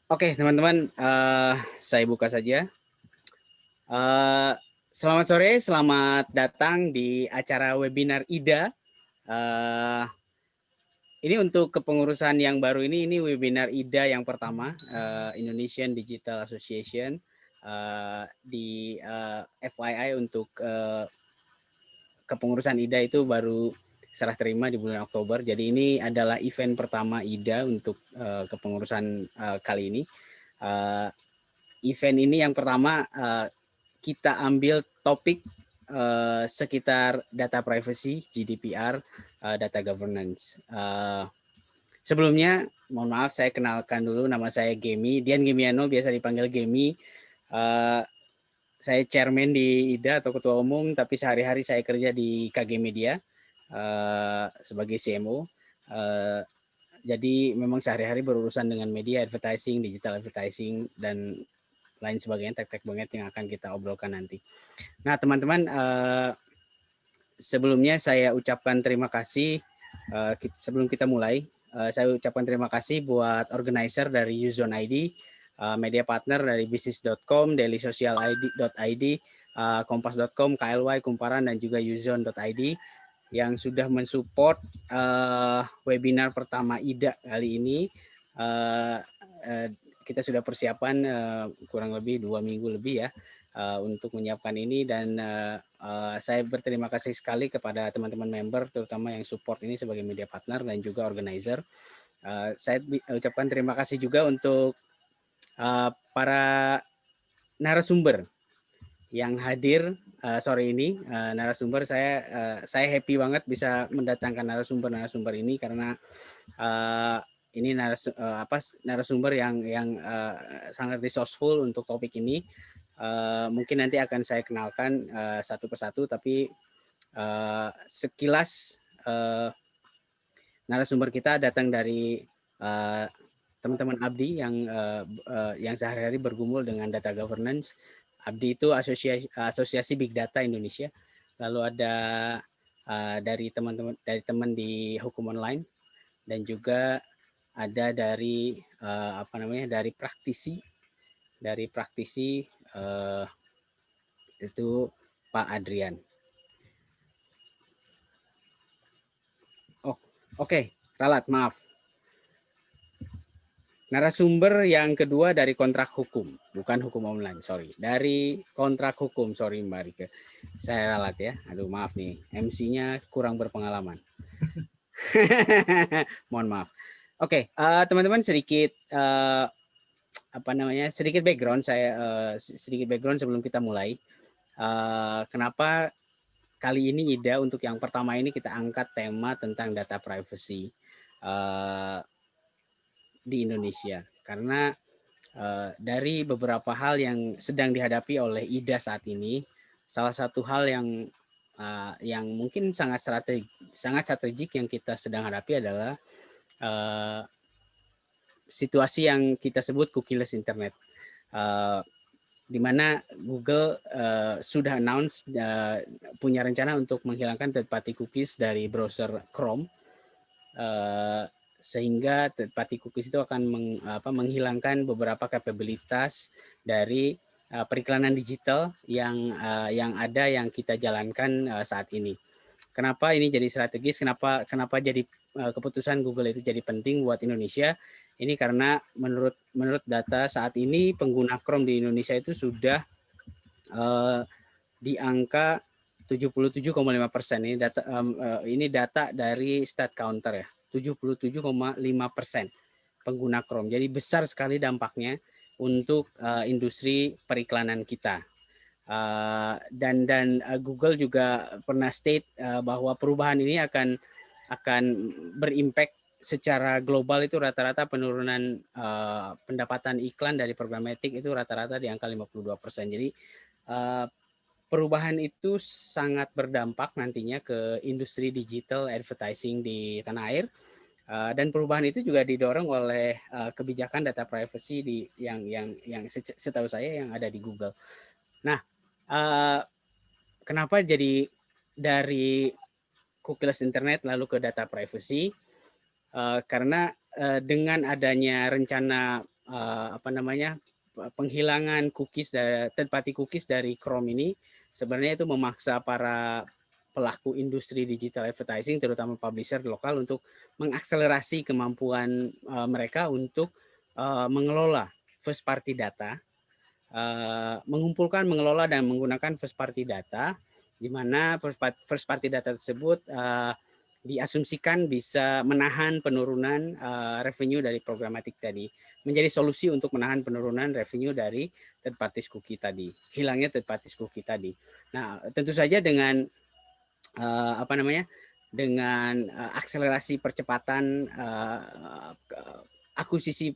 Oke, teman-teman, saya buka saja. Eh, Selamat sore, selamat datang di acara webinar IDA. Eh, ini untuk kepengurusan yang baru ini webinar IDA yang pertama, Indonesian Digital Association. Di FYI untuk kepengurusan IDA itu baru serah terima di bulan Oktober. Jadi ini adalah event pertama IDA untuk kepengurusan kali ini. Uh, Event ini yang pertama kita ambil topik sekitar data privacy, GDPR, data governance. Sebelumnya, mohon maaf saya kenalkan dulu, nama saya Gemi, Dian Gemiano, biasa dipanggil Gemi. Uh, saya chairman di IDA atau ketua umum, tapi sehari-hari saya kerja di KG Media sebagai CMO. Jadi memang sehari-hari berurusan dengan media, advertising, digital advertising, dan lain sebagainya, tek-tek banget yang akan kita obrolkan nanti. Nah, teman-teman, sebelumnya saya ucapkan terima kasih sebelum kita mulai. Saya ucapkan terima kasih buat organizer dari Uzone ID, media partner dari bisnis.com, dailysocialid.id, kompas.com, KLY, Kumparan, dan juga uzone.id yang sudah mensupport webinar pertama IDA kali ini. Kita sudah persiapan kurang lebih 2 minggu lebih ya untuk menyiapkan ini, dan saya berterima kasih sekali kepada teman-teman member terutama yang support ini sebagai media partner dan juga organizer. Saya ucapkan terima kasih juga untuk para narasumber yang hadir sore ini. Narasumber saya happy banget bisa mendatangkan narasumber ini karena ini narasumber yang sangat resourceful untuk topik ini. Mungkin nanti akan saya kenalkan satu persatu, tapi sekilas narasumber kita datang dari teman-teman Abdi yang sehari-hari bergumul dengan data governance. Abdi itu asosiasi Big Data Indonesia. Lalu ada dari teman di Hukum Online, dan juga ada dari dari praktisi itu Pak Adrian. Oh, oke, ralat, maaf. Narasumber yang kedua dari kontrak hukum, bukan hukum online, sorry. Dari kontrak hukum, sorry Mbak Rike. Saya ralat ya, aduh maaf nih, MC-nya kurang berpengalaman. Mohon maaf. Oke, teman-teman, sedikit sedikit background sebelum kita mulai. Kenapa kali ini IDA untuk yang pertama ini kita angkat tema tentang data privacy di Indonesia, karena dari beberapa hal yang sedang dihadapi oleh IDA saat ini, salah satu hal yang mungkin sangat strategik yang kita sedang hadapi adalah situasi yang kita sebut cookieless internet, di mana Google sudah announce punya rencana untuk menghilangkan third party cookies dari browser Chrome, sehingga third party cookies itu akan menghilangkan beberapa kapabilitas dari periklanan digital yang ada yang kita jalankan saat ini. Kenapa ini jadi strategis? Kenapa jadi keputusan Google itu jadi penting buat Indonesia? Ini karena menurut data saat ini pengguna Chrome di Indonesia itu sudah di angka 77,5%. Ini data dari StatCounter ya. 77,5% pengguna Chrome. Jadi besar sekali dampaknya untuk industri periklanan kita. Dan Google juga pernah state bahwa perubahan ini akan berimpact secara global. Itu rata-rata penurunan pendapatan iklan dari programatik itu rata-rata di angka 52%. Jadi perubahan itu sangat berdampak nantinya ke industri digital advertising di tanah air. Dan perubahan itu juga didorong oleh kebijakan data privacy yang setahu saya yang ada di Google. Nah, kenapa jadi dari cookieless internet lalu ke data privacy? Karena dengan adanya rencana apa namanya, penghilangan cookies dari third party cookies dari Chrome ini sebenarnya itu memaksa para pelaku industri digital advertising terutama publisher lokal untuk mengakselerasi kemampuan mereka untuk mengelola first party data, mengumpulkan, mengelola dan menggunakan first party data di mana first party data tersebut diasumsikan bisa menahan penurunan revenue dari programatik tadi, menjadi solusi untuk menahan penurunan revenue dari third party cookie tadi, hilangnya third party cookie tadi. Nah, tentu saja dengan apa namanya, dengan akselerasi percepatan akuisisi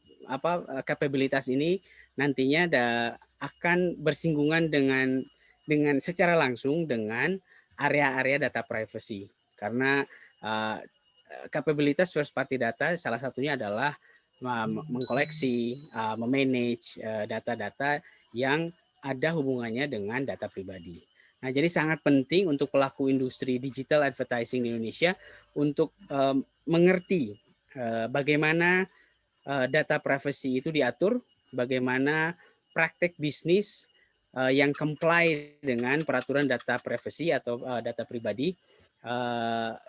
kapabilitas ini nantinya akan bersinggungan dengan secara langsung dengan area-area data privacy karena kapabilitas first party data salah satunya adalah mengkoleksi, memanage data-data yang ada hubungannya dengan data pribadi. Nah, jadi sangat penting untuk pelaku industri digital advertising di Indonesia untuk mengerti bagaimana data privacy itu diatur, bagaimana praktek bisnis yang comply dengan peraturan data privacy atau data pribadi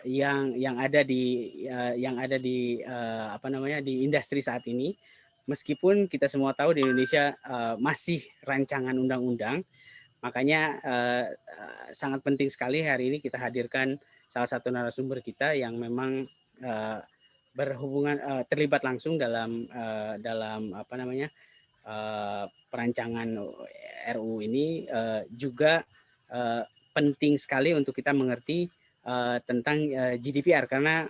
yang ada di apa namanya di industri saat ini. Meskipun kita semua tahu di Indonesia masih rancangan undang-undang, makanya sangat penting sekali hari ini kita hadirkan salah satu narasumber kita yang memang berhubungan terlibat langsung dalam apa namanya perancangan RUU ini, juga penting sekali untuk kita mengerti tentang GDPR karena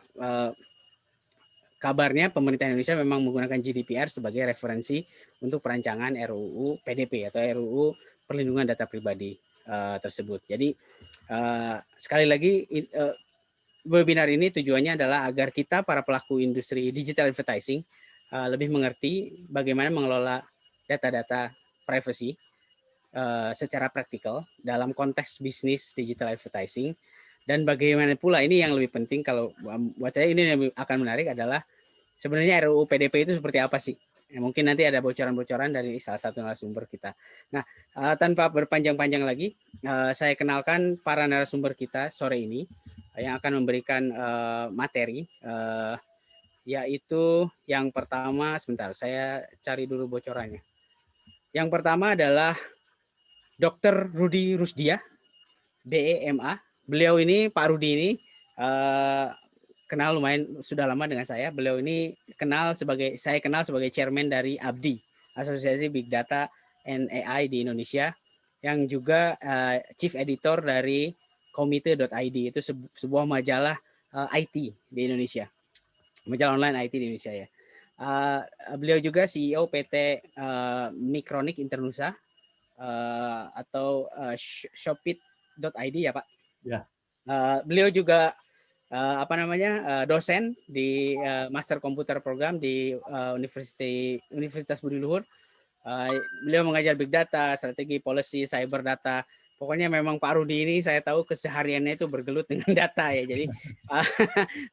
kabarnya pemerintah Indonesia memang menggunakan GDPR sebagai referensi untuk perancangan RUU PDP atau RUU perlindungan data pribadi tersebut. Jadi sekali lagi webinar ini tujuannya adalah agar kita para pelaku industri digital advertising lebih mengerti bagaimana mengelola data-data privacy secara praktikal dalam konteks bisnis digital advertising, dan bagaimana pula ini yang lebih penting kalau buat saya ini yang akan menarik adalah sebenarnya RUU PDP itu seperti apa sih? Ya, mungkin nanti ada bocoran-bocoran dari salah satu narasumber kita. Nah, tanpa berpanjang-panjang lagi, saya kenalkan para narasumber kita sore ini yang akan memberikan materi, yaitu yang pertama, sebentar saya cari dulu bocorannya. Yang pertama adalah Dr. Rudi Rusdia, DEMA. Beliau ini, Pak Rudi ini, kenal lumayan sudah lama dengan saya. Beliau ini saya kenal sebagai chairman dari ABDI, Asosiasi Big Data and AI di Indonesia, yang juga chief editor dari komite.id, itu sebuah majalah IT di Indonesia, majalah online IT di Indonesia ya. Beliau juga CEO PT Mikronik Internusa atau Shopit.id ya Pak. Ya. Beliau juga dosen di Master Computer Program di Universitas Budi Luhur. Beliau mengajar Big Data, strategi, policy, cyber data. Pokoknya memang Pak Rudi ini saya tahu kesehariannya itu bergelut dengan data ya. Jadi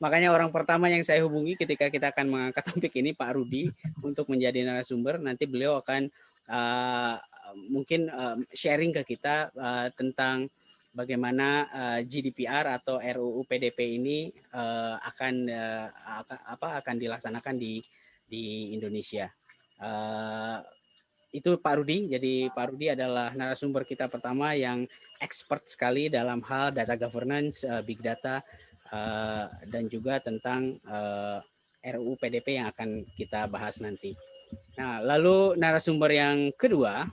makanya orang pertama yang saya hubungi ketika kita akan mengangkat topik ini Pak Rudi untuk menjadi narasumber. Nanti beliau akan mungkin sharing ke kita tentang bagaimana GDPR atau RUU PDP ini akan dilaksanakan di Indonesia. Itu Pak Rudi. Jadi Pak Rudi adalah narasumber kita pertama yang expert sekali dalam hal data governance, big data, dan juga tentang RUU PDP yang akan kita bahas nanti. Nah, lalu narasumber yang kedua,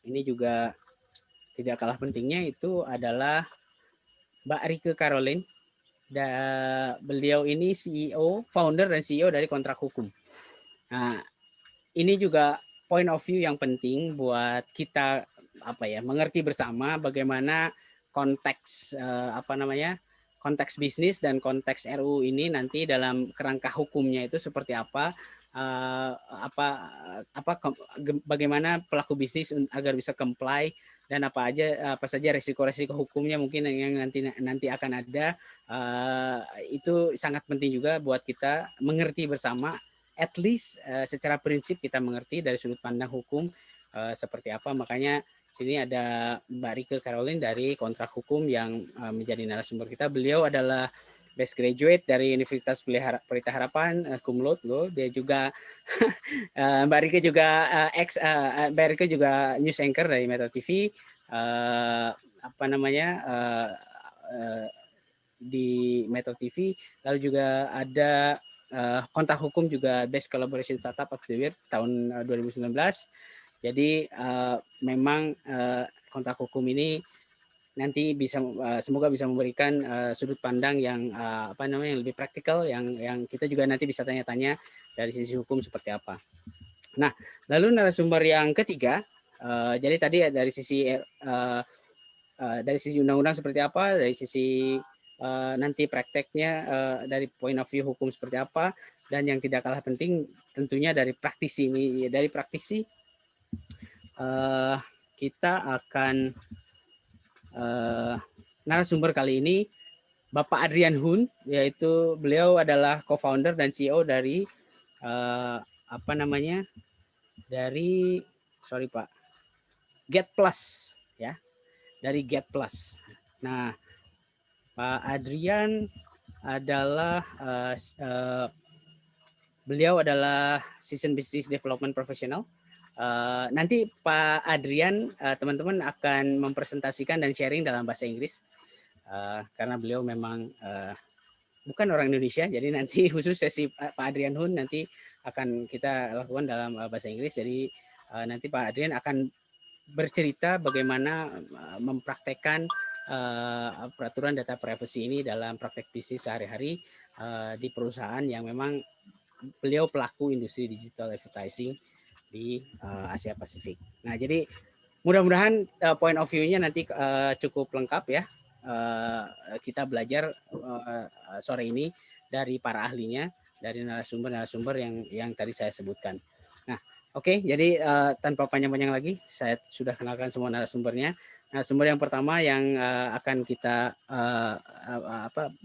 ini juga tidak kalah pentingnya, itu adalah Mbak Rike Caroline. Beliau ini founder dan CEO dari Kontrak Hukum. Nah, ini juga point of view yang penting buat kita mengerti bersama bagaimana konteks konteks bisnis dan konteks RUU ini nanti dalam kerangka hukumnya itu seperti apa, bagaimana pelaku bisnis agar bisa comply, dan apa saja resiko-resiko hukumnya mungkin yang nanti akan ada. Itu sangat penting juga buat kita mengerti bersama at least secara prinsip kita mengerti dari sudut pandang hukum seperti apa. Makanya sini ada Mbak Rike Caroline dari kontrak hukum yang menjadi narasumber kita. Beliau adalah best graduate dari Universitas Pelita Harapan, cum laude loh. Dia juga Mbak Rike juga Mbak Rike juga news anchor dari Metro TV. Apa namanya di Metro TV. Lalu juga ada kontak hukum juga Best Collaboration Startup of the Year tahun 2019. Jadi memang kontak hukum ini nanti bisa semoga bisa memberikan sudut pandang yang apa namanya yang lebih praktikal, yang kita juga nanti bisa tanya-tanya dari sisi hukum seperti apa. Nah, lalu narasumber yang ketiga, jadi tadi dari sisi undang-undang seperti apa, dari sisi nanti prakteknya dari point of view hukum seperti apa, dan yang tidak kalah penting tentunya dari praktisi ini. Dari praktisi kita akan narasumber kali ini Bapak Adrian Hun, yaitu beliau adalah co-founder dan CEO dari apa namanya dari Get Plus ya, dari Get Plus. Nah, Pak Adrian adalah beliau adalah seasoned business development professional. Nanti Pak Adrian teman-teman akan mempresentasikan dan sharing dalam bahasa Inggris karena beliau memang bukan orang Indonesia, jadi nanti khusus sesi Pak Adrian Hun nanti akan kita lakukan dalam bahasa Inggris. Jadi nanti Pak Adrian akan bercerita bagaimana mempraktekkan peraturan data privacy ini dalam praktek bisnis sehari-hari di perusahaan yang memang beliau pelaku industri digital advertising di Asia Pasifik. Nah, jadi mudah-mudahan point of view-nya nanti cukup lengkap ya. Kita belajar sore ini dari para ahlinya, dari narasumber-narasumber yang tadi saya sebutkan. Nah, oke, jadi tanpa panjang-panjang lagi, saya sudah kenalkan semua narasumbernya. Narasumber yang pertama yang akan kita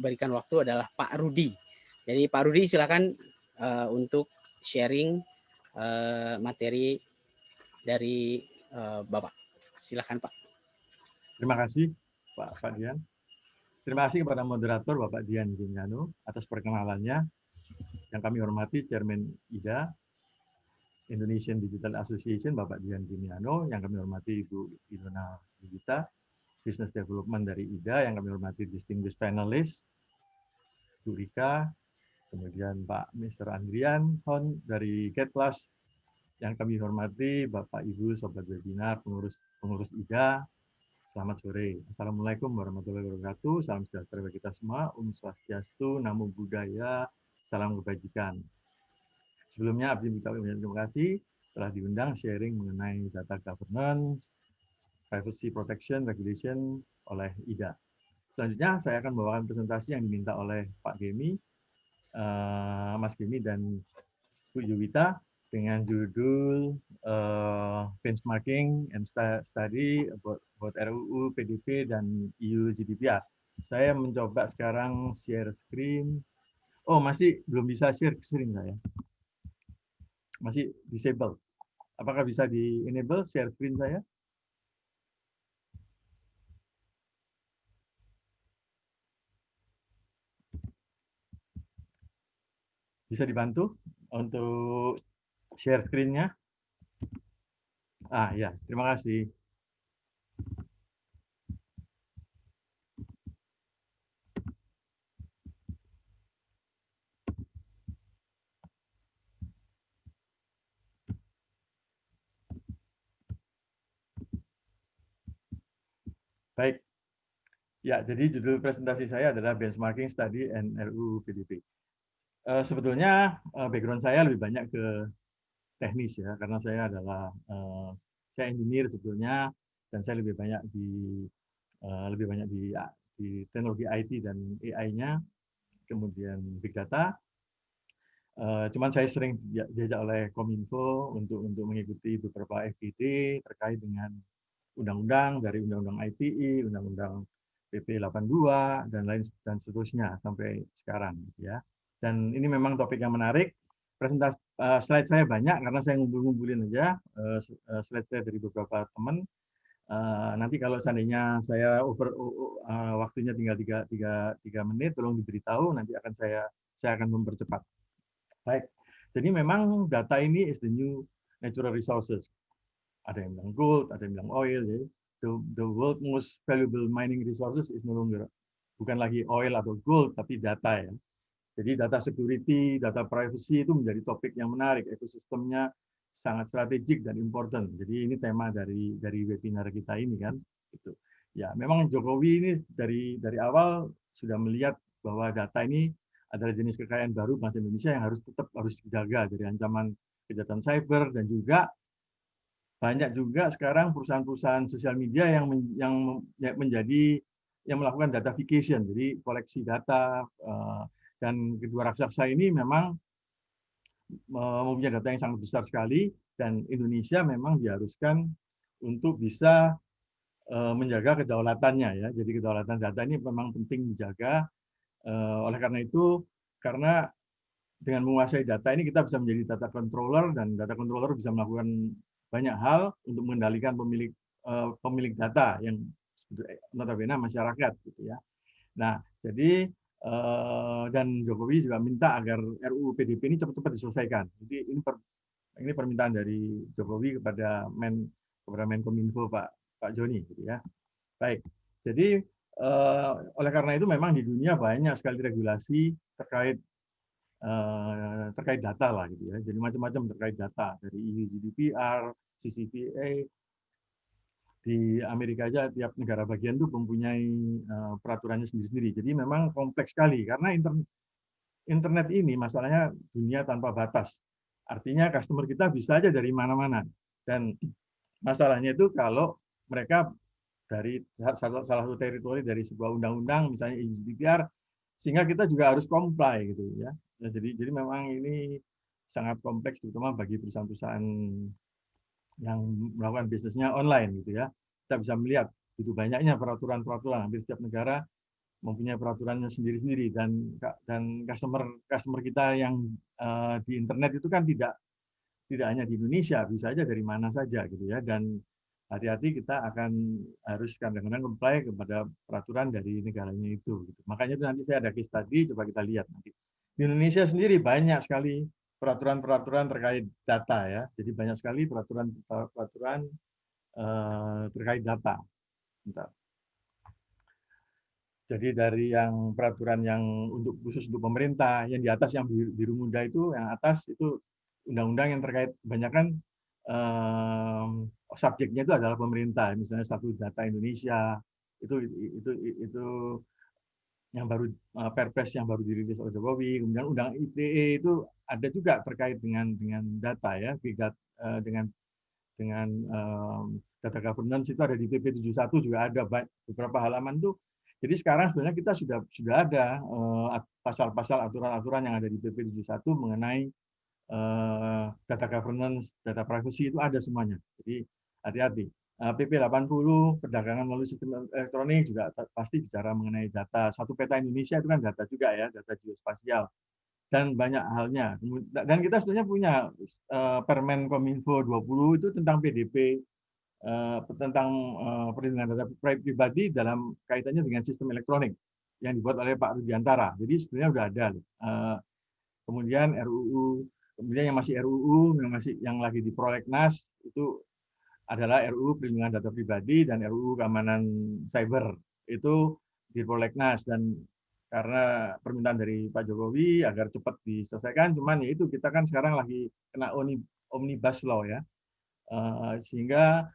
berikan waktu adalah Pak Rudi. Jadi Pak Rudi silakan untuk sharing materi dari Bapak. Silakan Pak. Terima kasih Pak Dian. Terima kasih kepada moderator Bapak Dian Gimiano atas perkenalannya. Yang kami hormati Chairman IDA, Indonesian Digital Association, Bapak Dian Gimiano. Yang kami hormati Ibu Ilona Digita, Business Development dari IDA. Yang kami hormati Distinguished Panelist, Bu Rika, kemudian Pak Mr. Andrian Hon dari GetPlus. Yang kami hormati Bapak Ibu Sobat Webinar, pengurus IDA. Selamat sore. Assalamualaikum warahmatullahi wabarakatuh. Salam sejahtera bagi kita semua. Swastiastu, Namo Buddhaya, salam kebajikan. Sebelumnya, abdi mengucapkan terima kasih telah diundang sharing mengenai data governance, privacy protection, regulation oleh IDA. Selanjutnya, saya akan membawakan presentasi yang diminta oleh Pak Gemi, Mas Gemi dan Bu Yuwita dengan judul Benchmarking and Study about RUU, PDP, dan EU GDPR. Saya mencoba sekarang share screen. Oh, masih belum bisa share screen saya. Masih disable. Apakah bisa di-enable share screen saya? Bisa dibantu untuk share screen-nya? Ah ya, terima kasih. Baik. Ya, jadi judul presentasi saya adalah Benchmarking Study and RUU PDP. Sebetulnya background saya lebih banyak ke teknis ya, karena saya adalah saya engineer sebetulnya, dan saya lebih banyak di teknologi IT dan AI-nya, kemudian big data. Cuman saya sering diajak oleh Kominfo untuk mengikuti beberapa FGD terkait dengan undang-undang, dari undang-undang ITE, undang-undang PP 82 dan lain dan seterusnya sampai sekarang ya. Dan ini memang topik yang menarik presentasi slide saya banyak karena saya ngumpulin aja slide saya dari beberapa teman. Nanti kalau seandainya saya waktunya tinggal 3 menit, tolong diberitahu, nanti saya akan mempercepat. Baik, jadi memang data ini is the new natural resources. Ada yang bilang gold, ada yang bilang oil. Jadi the world most valuable mining resources is no longer bukan lagi oil atau gold, tapi data ya. Jadi data security, data privacy itu menjadi topik yang menarik, ekosistemnya sangat strategik dan important. Jadi ini tema dari webinar kita ini kan. Itu. Ya, memang Jokowi ini dari awal sudah melihat bahwa data ini adalah jenis kekayaan baru bangsa Indonesia yang harus dijaga dari ancaman kejahatan cyber, dan juga banyak juga sekarang perusahaan-perusahaan sosial media yang melakukan datafication, jadi koleksi data, dan kedua raksasa ini memang mempunyai data yang sangat besar sekali, dan Indonesia memang diharuskan untuk bisa menjaga kedaulatannya ya. Jadi kedaulatan data ini memang penting dijaga. Oleh karena itu, karena dengan menguasai data ini kita bisa menjadi data controller, dan data controller bisa melakukan banyak hal untuk mengendalikan pemilik data yang notabene masyarakat gitu ya. Nah, jadi dan Jokowi juga minta agar RUU PDP ini cepat-cepat diselesaikan. Jadi ini permintaan dari Jokowi kepada Menkominfo Pak Joni gitu ya. Baik. Jadi oleh karena itu memang di dunia banyak sekali regulasi terkait data lah gitu ya. Jadi macam-macam terkait data, dari EU GDPR, CCPA. Di Amerika aja tiap negara bagian itu mempunyai peraturannya sendiri-sendiri. Jadi memang kompleks sekali karena internet ini masalahnya dunia tanpa batas. Artinya customer kita bisa aja dari mana-mana. Dan masalahnya itu kalau mereka dari salah satu teritori dari sebuah undang-undang, misalnya EU GDPR, sehingga kita juga harus comply gitu ya. Jadi memang ini sangat kompleks, terutama bagi perusahaan-perusahaan yang melakukan bisnisnya online gitu ya. Kita bisa melihat begitu banyaknya peraturan-peraturan, hampir setiap negara mempunyai peraturannya sendiri-sendiri, dan customer kita yang di internet itu kan tidak hanya di Indonesia, bisa aja dari mana saja gitu ya. Dan hati-hati, kita harus kadang-kadang comply kepada peraturan dari negaranya itu gitu. Makanya itu nanti saya ada case study, coba kita lihat nanti. Di Indonesia sendiri banyak sekali peraturan-peraturan terkait data ya. Jadi banyak sekali peraturan terkait data. Bentar. Jadi dari yang peraturan yang khusus untuk pemerintah, yang di atas yang biru muda itu, yang atas itu undang-undang yang terkait kebanyakan subjeknya itu adalah pemerintah. Misalnya Statuta Data Indonesia itu yang baru, Perpres yang baru dirilis oleh Jokowi. Kemudian Undang ITE itu ada juga terkait dengan data ya, dengan data governance itu ada di PP 71 juga ada beberapa halaman tuh. Jadi sekarang sebenarnya kita sudah ada pasal-pasal aturan-aturan yang ada di PP 71 mengenai data governance, data privacy itu ada semuanya. Jadi hati-hati. PP 80 perdagangan melalui sistem elektronik juga pasti bicara mengenai data. Satu peta Indonesia itu kan data juga ya, data geospasial. Dan banyak halnya. Dan kita sebenarnya punya Permen Kominfo 20 itu tentang PDP, tentang perlindungan data pribadi dalam kaitannya dengan sistem elektronik yang dibuat oleh Pak Rudiantara. Jadi sebenarnya sudah ada. Kemudian kemudian yang masih RUU, yang lagi di prolegnas itu adalah RUU perlindungan data pribadi dan RUU keamanan cyber. Itu di prolegnas, dan karena permintaan dari Pak Jokowi agar cepat diselesaikan, cuman ya itu kita kan sekarang lagi kena omnibus law ya, sehingga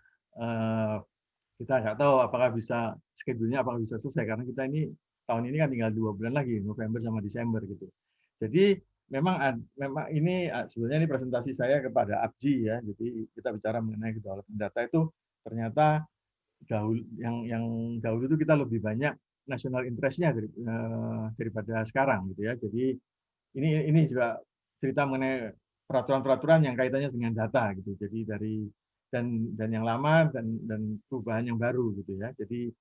kita nggak tahu apakah bisa schedule-nya apakah bisa selesai, karena kita ini tahun ini kan tinggal 2 bulan lagi, November sama Desember gitu. Jadi memang ini sebenarnya ini presentasi saya kepada Abji ya. Jadi kita bicara mengenai kedaulatan data itu ternyata yang dahulu itu kita lebih banyak national interest-nya daripada sekarang gitu ya. Jadi ini juga cerita mengenai peraturan-peraturan yang kaitannya dengan data gitu. Jadi dan yang lama dan perubahan yang baru gitu ya. Jadi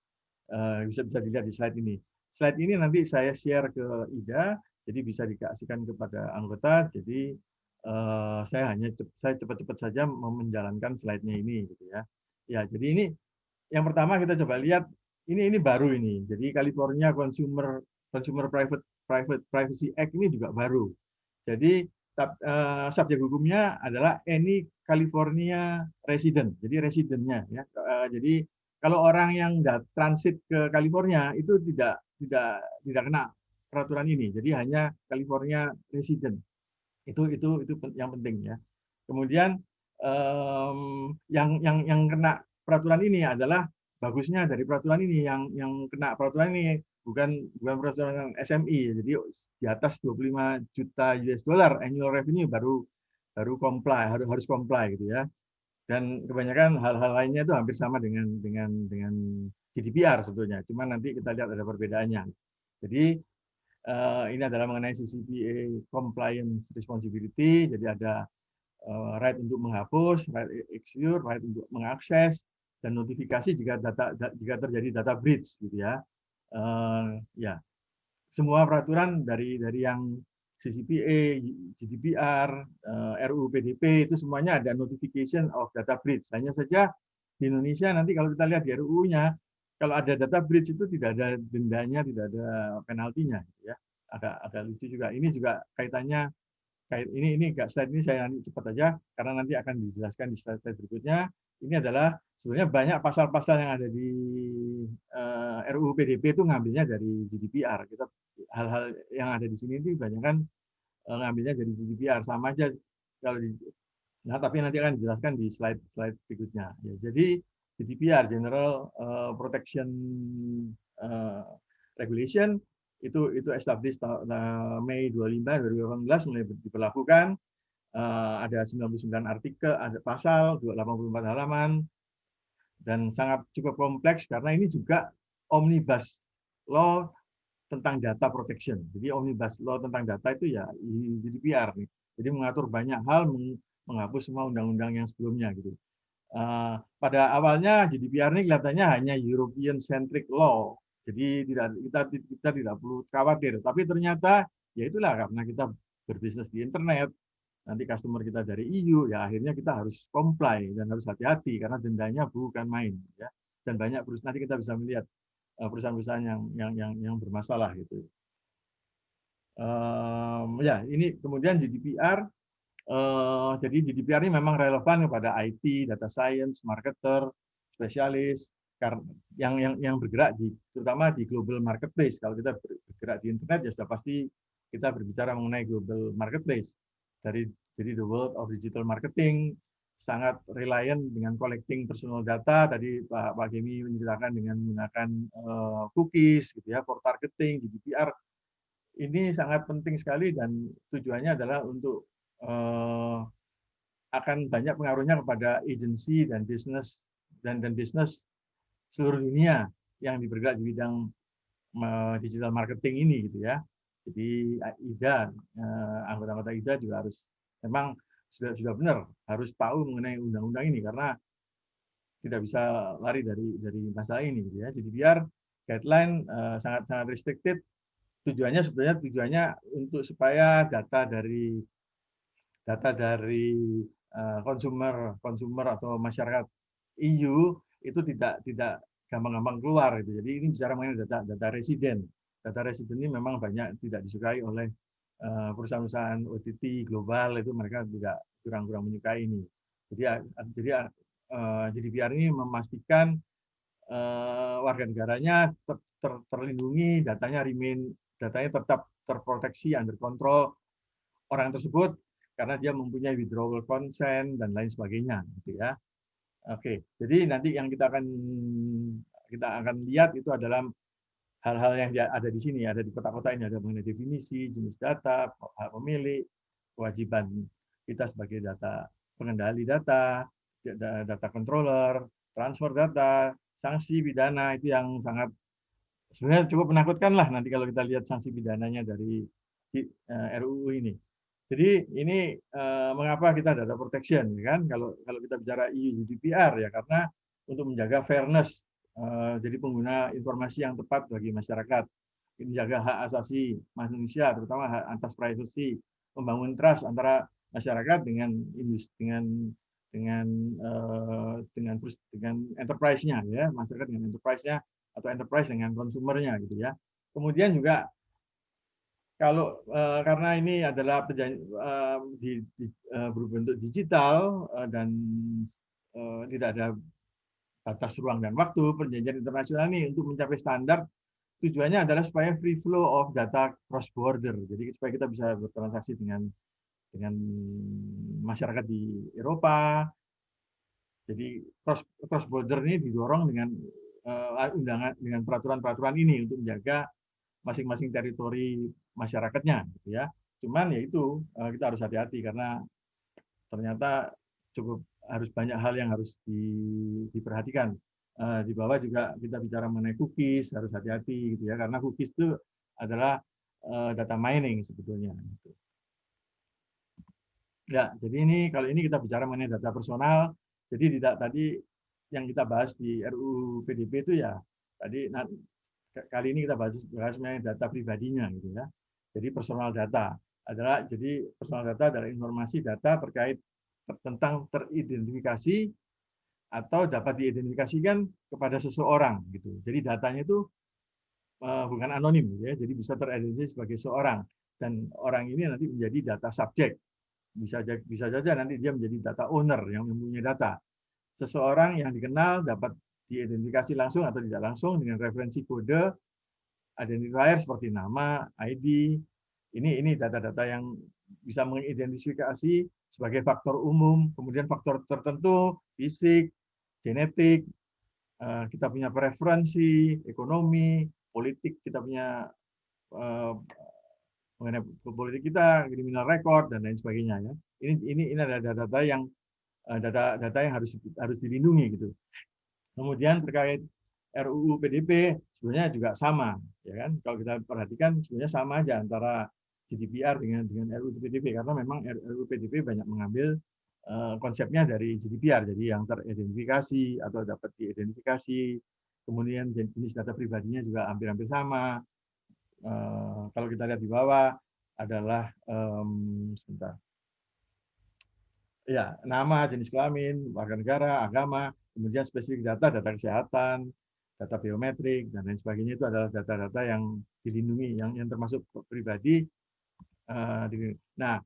bisa dilihat di slide ini. Slide ini nanti saya share ke Ida, jadi bisa dikasihkan kepada anggota. Jadi Saya cepat-cepat saja menjalankan slide-nya ini gitu ya. Ya, jadi ini yang pertama kita coba lihat ini baru ini. Jadi California Consumer Privacy Act ini juga baru. Jadi subjek hukumnya adalah any California resident. Jadi residennya ya. Jadi kalau orang yang transit ke California itu tidak kena peraturan ini. Jadi hanya California resident. Itu yang penting ya. Kemudian yang kena peraturan ini adalah bagusnya dari peraturan ini yang kena peraturan ini bukan peraturan SMI. Jadi di atas 25 juta US dollar annual revenue baru harus comply gitu ya. Dan kebanyakan hal-hal lainnya itu hampir sama dengan GDPR sebetulnya. Cuma nanti kita lihat ada perbedaannya. Jadi ini adalah mengenai CCPA compliance responsibility. Jadi ada right untuk menghapus, right exclude, right untuk mengakses, dan notifikasi jika terjadi data breach gitu ya. Ya, semua peraturan dari yang CCPA, GDPR, RUU PDP itu semuanya ada notification of data breach. Hanya saja di Indonesia nanti kalau kita lihat di RUU-nya, kalau ada data breach itu tidak ada dendanya, tidak ada penaltinya, gitu ya. Ada lucu juga. Ini juga kaitannya ini slide ini saya nanti cepat aja karena nanti akan dijelaskan di slide berikutnya. Ini adalah sebenarnya banyak pasal-pasal yang ada di RUU PDP itu ngambilnya dari GDPR. Kita hal-hal yang ada di sini itu banyak kan ngambilnya dari GDPR sama aja kalau nah tapi nanti akan dijelaskan di slide berikutnya. Ya, jadi GDPR General Protection Regulation itu established Mei 25 2018 mulai diberlakukan. Ada 99 artikel, ada pasal, 84 halaman, dan sangat cukup kompleks karena ini juga omnibus law tentang data protection. Jadi omnibus law tentang data itu ya GDPR nih. Jadi mengatur banyak hal, menghapus semua undang-undang yang sebelumnya gitu. Pada awalnya GDPR ini kelihatannya hanya European centric law. Jadi kita tidak perlu khawatir. Tapi ternyata ya itulah karena kita berbisnis di internet, nanti customer kita dari EU, ya akhirnya kita harus comply dan harus hati-hati karena dendanya bukan main, ya. Dan banyak perusahaan nanti kita bisa melihat perusahaan-perusahaan yang bermasalah gitu. Ya ini kemudian GDPR. Jadi GDPR ini memang relevan kepada IT, data science, marketer, spesialis, yang bergerak terutama di global marketplace. Kalau kita bergerak di internet ya sudah pasti kita berbicara mengenai global marketplace. Jadi the world of digital marketing sangat reliant dengan collecting personal data. Tadi Pak Gemi menceritakan dengan menggunakan cookies, gitu ya, for targeting. GDPR ini sangat penting sekali dan tujuannya adalah untuk akan banyak pengaruhnya kepada agensi dan bisnis bisnis seluruh dunia yang bergerak di bidang digital marketing ini gitu ya. Jadi IDA, anggota-anggota IDA juga harus memang sudah benar harus tahu mengenai undang-undang ini karena tidak bisa lari dari masalah ini gitu ya. Jadi biar guideline sangat restricted. Tujuannya untuk supaya data dari konsumer atau masyarakat EU itu tidak gampang-gampang keluar gitu. Jadi ini bicara mengenai data residen. Data residen ini memang banyak tidak disukai oleh perusahaan-perusahaan OTT global, itu mereka tidak kurang menyukai ini. Jadi GDPR ini memastikan warga negaranya terlindungi, datanya tetap terproteksi, under control orang tersebut karena dia mempunyai withdrawal consent dan lain sebagainya, gitu ya. Oke, jadi nanti yang kita akan lihat itu adalah hal-hal yang ada di sini, ada di kota-kota ini, ada mengenai definisi, jenis data, hak pemilik, kewajiban kita sebagai pengendali data controller, transfer data, sanksi pidana, itu yang sangat sebenarnya cukup menakutkan lah nanti kalau kita lihat sanksi pidananya dari RUU ini. Jadi ini mengapa kita data protection, kan? Kalau kita bicara EU GDPR ya karena untuk menjaga fairness, jadi pengguna informasi yang tepat bagi masyarakat, menjaga hak asasi manusia, terutama hak atas privacy, membangun trust antara masyarakat dengan industri dengan enterprise-nya ya, masyarakat dengan enterprise-nya atau enterprise dengan konsumernya gitu ya. Kemudian juga kalau karena ini adalah berbentuk digital dan tidak ada batas ruang dan waktu, perjanjian internasional ini untuk mencapai standar tujuannya adalah supaya free flow of data cross border. Jadi supaya kita bisa bertransaksi dengan masyarakat di Eropa. Jadi cross border ini didorong dengan undangan dengan peraturan-peraturan ini untuk menjaga masing-masing teritori masyarakatnya, gitu ya. Cuman ya itu kita harus hati-hati karena ternyata cukup harus banyak hal yang harus diperhatikan. Di bawah juga kita bicara mengenai cookies, harus hati-hati gitu ya, karena cookies itu adalah data mining sebetulnya. Ya, jadi kalau ini kita bicara mengenai data personal, jadi tidak tadi yang kita bahas di RUU PDP itu ya tadi kali ini kita bahas mengenai data pribadinya gitu ya. Jadi personal data adalah informasi data terkait tentang teridentifikasi atau dapat diidentifikasikan kepada seseorang gitu. Jadi datanya itu bukan anonim ya, jadi bisa teridentifikasi sebagai seorang dan orang ini nanti menjadi data subjek. Bisa saja nanti dia menjadi data owner yang mempunyai data. Seseorang yang dikenal dapat diidentifikasi langsung atau tidak langsung dengan referensi kode identifier seperti nama, ID. Ini data-data yang bisa mengidentifikasi sebagai faktor umum, kemudian faktor tertentu, fisik, genetik, kita punya preferensi, ekonomi, politik, kita punya mengenai politik kita, criminal record dan lain sebagainya ya. Ini adalah data-data yang data yang harus dilindungi gitu. Kemudian terkait RUU PDP sebenarnya juga sama ya kan. Kalau kita perhatikan sebenarnya sama aja antara GDPR dengan RUU PDP karena memang RUU PDP banyak mengambil konsepnya dari GDPR. Jadi yang teridentifikasi atau dapat diidentifikasi, kemudian jenis data pribadinya juga hampir-hampir sama. Kalau kita lihat di bawah adalah sebentar. Ya, nama, jenis kelamin, warga negara, agama, kemudian spesifik data kesehatan, data biometrik dan lain sebagainya itu adalah data-data yang dilindungi, yang termasuk pribadi. Nah,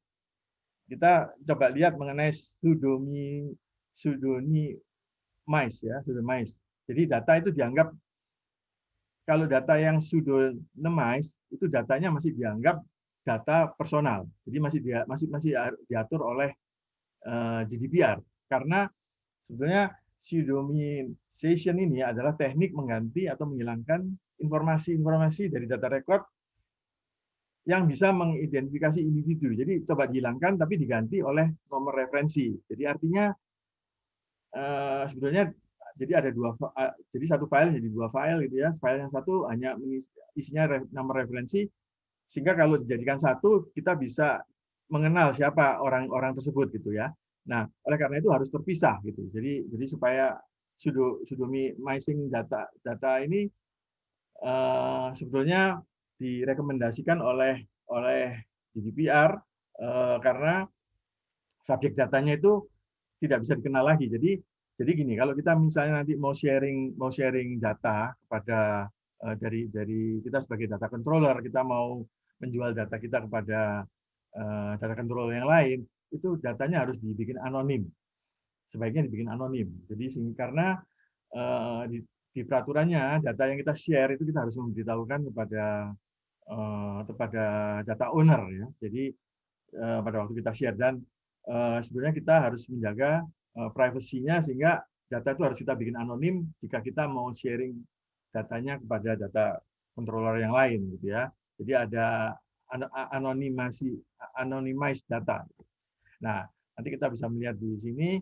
kita coba lihat mengenai pseudonymized ya, pseudonymized. Jadi data itu dianggap kalau data yang pseudonymized itu datanya masih dianggap data personal. Jadi masih diatur oleh GDPR karena sebetulnya pseudonymization ini adalah teknik mengganti atau menghilangkan informasi-informasi dari data record yang bisa mengidentifikasi individu. Jadi coba dihilangkan tapi diganti oleh nomor referensi. Jadi artinya sebetulnya jadi ada jadi satu file jadi dua file gitu ya. File yang satu hanya isinya nomor referensi sehingga kalau dijadikan satu kita bisa mengenal siapa orang-orang tersebut gitu ya. Nah, oleh karena itu harus terpisah gitu. Jadi supaya pseudonymizing data ini sebetulnya direkomendasikan oleh GDPR karena subjek datanya itu tidak bisa dikenal lagi. Jadi gini, kalau kita misalnya nanti mau sharing data kepada dari kita sebagai data controller, kita mau menjual data kita kepada data controller yang lain, itu datanya harus dibikin anonim. Sebaiknya dibikin anonim. Jadi karena di peraturannya data yang kita share itu kita harus memberitahukan kepada data owner ya. Jadi pada waktu kita share dan sebenarnya kita harus menjaga privasinya sehingga data itu harus kita bikin anonim jika kita mau sharing datanya kepada data controller yang lain gitu ya. Jadi ada anonymized data. Nah, nanti kita bisa melihat di sini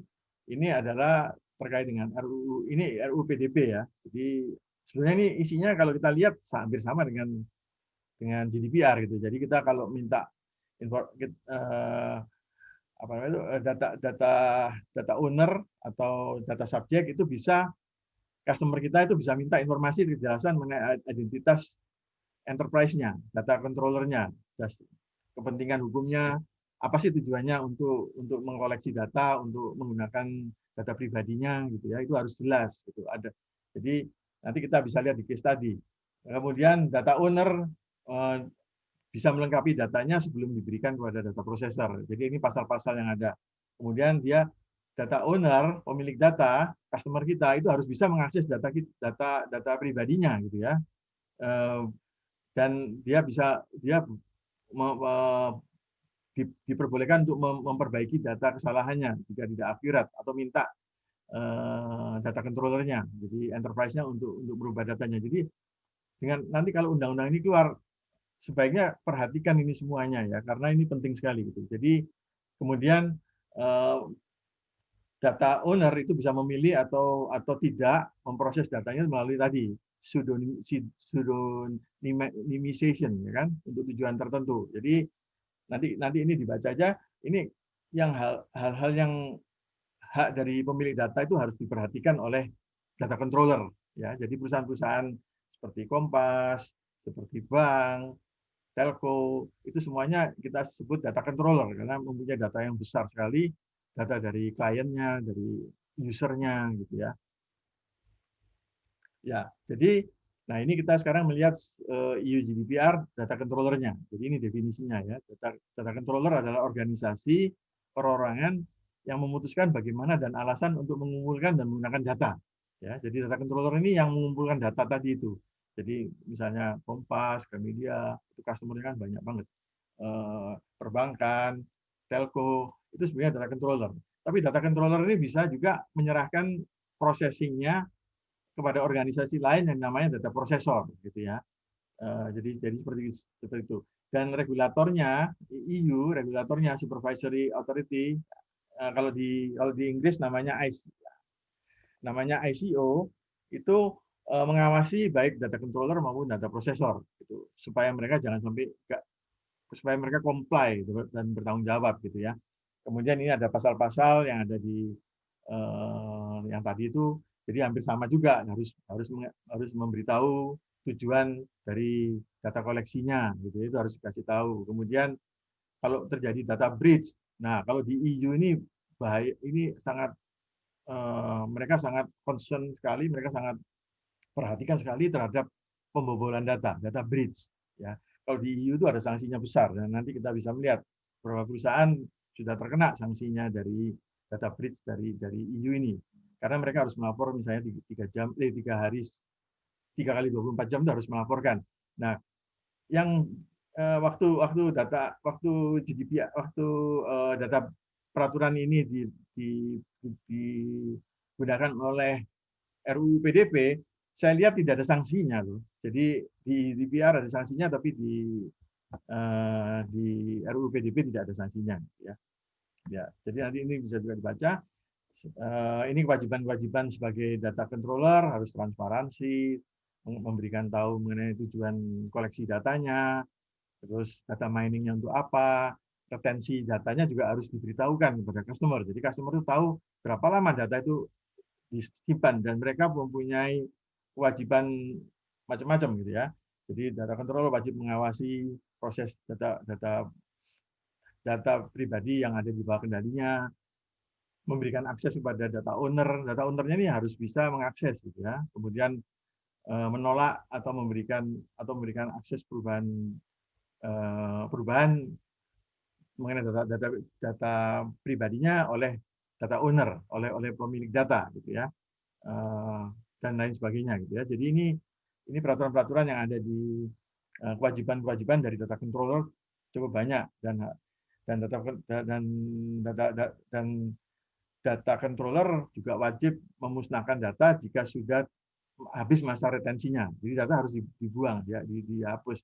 ini adalah terkait dengan RUU PDP ya. Jadi sebenarnya ini isinya kalau kita lihat hampir sama dengan GDPR gitu. Jadi kita kalau minta data owner atau data subjek itu bisa customer kita itu bisa minta informasi kejelasan mengenai identitas enterprise-nya, data controller-nya, kepentingan hukumnya, apa sih tujuannya untuk mengkoleksi data, untuk menggunakan data pribadinya gitu ya, itu harus jelas gitu. Ada. Jadi nanti kita bisa lihat di case tadi. Kemudian data owner bisa melengkapi datanya sebelum diberikan kepada data processor. Jadi ini pasal-pasal yang ada. Kemudian dia data owner, pemilik data, customer kita itu harus bisa mengakses data pribadinya gitu ya. Dan dia diperbolehkan untuk memperbaiki data kesalahannya jika tidak akurat atau minta data controllernya, jadi enterprise-nya untuk merubah datanya. Jadi dengan nanti kalau undang-undang ini keluar, sebaiknya perhatikan ini semuanya ya, karena ini penting sekali gitu. Jadi kemudian data owner itu bisa memilih atau tidak memproses datanya melalui tadi pseudonymization ya kan, untuk tujuan tertentu. Jadi nanti ini dibaca aja, ini yang hal-hal yang hak dari pemilik data itu harus diperhatikan oleh data controller ya. Jadi perusahaan-perusahaan seperti Kompas, seperti bank, telco, itu semuanya kita sebut data controller karena mempunyai data yang besar sekali, data dari kliennya, dari usernya gitu ya. Ya, jadi nah ini kita sekarang melihat EU GDPR data controller-nya. Jadi ini definisinya ya. Data controller adalah organisasi perorangan yang memutuskan bagaimana dan alasan untuk mengumpulkan dan menggunakan data. Ya, jadi data controller ini yang mengumpulkan data tadi itu. Jadi misalnya Kompas, Gramedia, itu customer-nya kan banyak banget. Perbankan, telco, itu sebenarnya data controller. Tapi data controller ini bisa juga menyerahkan processing-nya kepada organisasi lain yang namanya data processor gitu ya. Jadi seperti itu. Dan regulatornya EU, regulatornya supervisory authority, kalau di Inggris namanya ICO, itu mengawasi baik data controller maupun data processor gitu, supaya mereka jangan sampai supaya mereka comply gitu, dan bertanggung jawab gitu ya. Kemudian ini ada pasal-pasal yang ada di yang tadi itu, jadi hampir sama juga, harus memberitahu tujuan dari data koleksinya gitu, itu harus dikasih tahu. Kemudian kalau terjadi data breach, nah kalau di EU ini bahaya, ini sangat mereka sangat concern sekali, mereka sangat perhatikan sekali terhadap pembobolan data breach ya. Kalau di EU itu ada sanksinya besar, dan nanti kita bisa melihat beberapa perusahaan sudah terkena sanksinya dari data breach dari EU ini, karena mereka harus melapor misalnya 3 kali 24 jam itu harus melaporkan. Nah, yang waktu GDPR, data peraturan ini digunakan oleh RUU PDP, saya lihat tidak ada sanksinya loh. Jadi di GDPR ada sanksinya, tapi di RUU PDP tidak ada sanksinya ya. Ya, jadi nanti ini bisa juga dibaca. Ini kewajiban-kewajiban sebagai data controller, harus transparansi, memberikan tahu mengenai tujuan koleksi datanya, terus data miningnya untuk apa, retensi datanya juga harus diberitahukan kepada customer. Jadi customer itu tahu berapa lama data itu disimpan, dan mereka mempunyai kewajiban macam-macam gitu ya. Jadi data controller wajib mengawasi proses data pribadi yang ada di bawah kendalinya, memberikan akses kepada data owner. Data ownernya ini harus bisa mengakses gitu ya. Kemudian menolak atau memberikan akses perubahan mengenai data pribadinya oleh data owner, oleh pemilik data gitu ya, dan lain sebagainya gitu ya. Jadi ini peraturan-peraturan yang ada di kewajiban-kewajiban dari data controller cukup banyak, dan data controller juga wajib memusnahkan data jika sudah habis masa retensinya. Jadi data harus dibuang, ya, dihapus.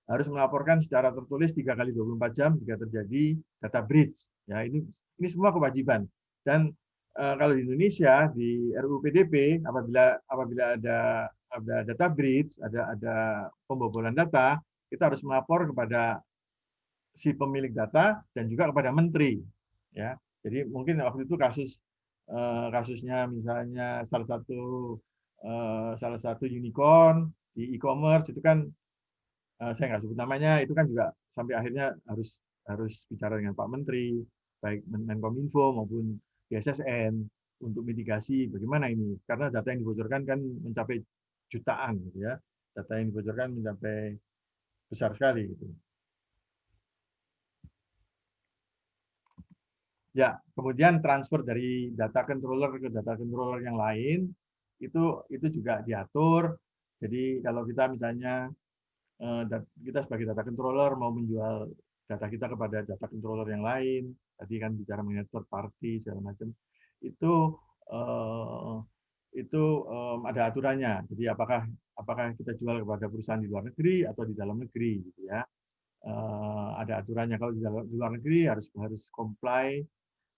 Harus melaporkan secara tertulis 3 kali 24 jam jika terjadi data breach. Ya, ini semua kewajiban. Dan kalau di Indonesia di RUU PDP, apabila ada data breach, ada pembobolan data, kita harus melapor kepada si pemilik data dan juga kepada menteri. Ya, jadi mungkin waktu itu kasusnya misalnya salah satu unicorn di e-commerce itu kan, saya nggak sebut namanya, itu kan juga sampai akhirnya harus harus bicara dengan Pak Menteri, baik Menkominfo maupun BSSN untuk mitigasi bagaimana ini. Karena data yang dibocorkan kan mencapai jutaan gitu ya. Data yang dibocorkan mencapai besar sekali gitu. Ya, kemudian transfer dari data controller ke data controller yang lain itu juga diatur. Jadi kalau kita misalnya kita sebagai data controller mau menjual data kita kepada data controller yang lain, tadi kan bicara mengenai third party segala macam, itu eh, ada aturannya. Jadi apakah kita jual kepada perusahaan di luar negeri atau di dalam negeri, gitu ya. Ada aturannya. Kalau di luar negeri harus comply,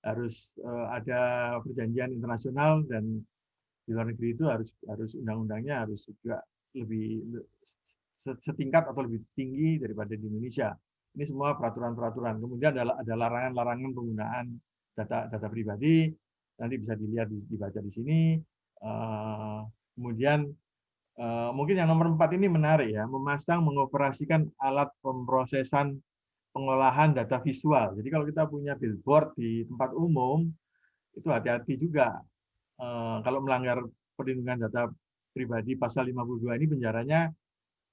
harus ada perjanjian internasional, dan di luar negeri itu harus undang-undangnya harus juga lebih setingkat atau lebih tinggi daripada di Indonesia. Ini semua peraturan-peraturan. Kemudian ada larangan-larangan penggunaan data pribadi. Nanti bisa dilihat dibaca di sini. Kemudian mungkin yang nomor 4 ini menarik ya, memasang mengoperasikan alat pemrosesan pengolahan data visual. Jadi kalau kita punya billboard di tempat umum, itu hati-hati juga. Kalau melanggar perlindungan data pribadi pasal 52 ini penjaranya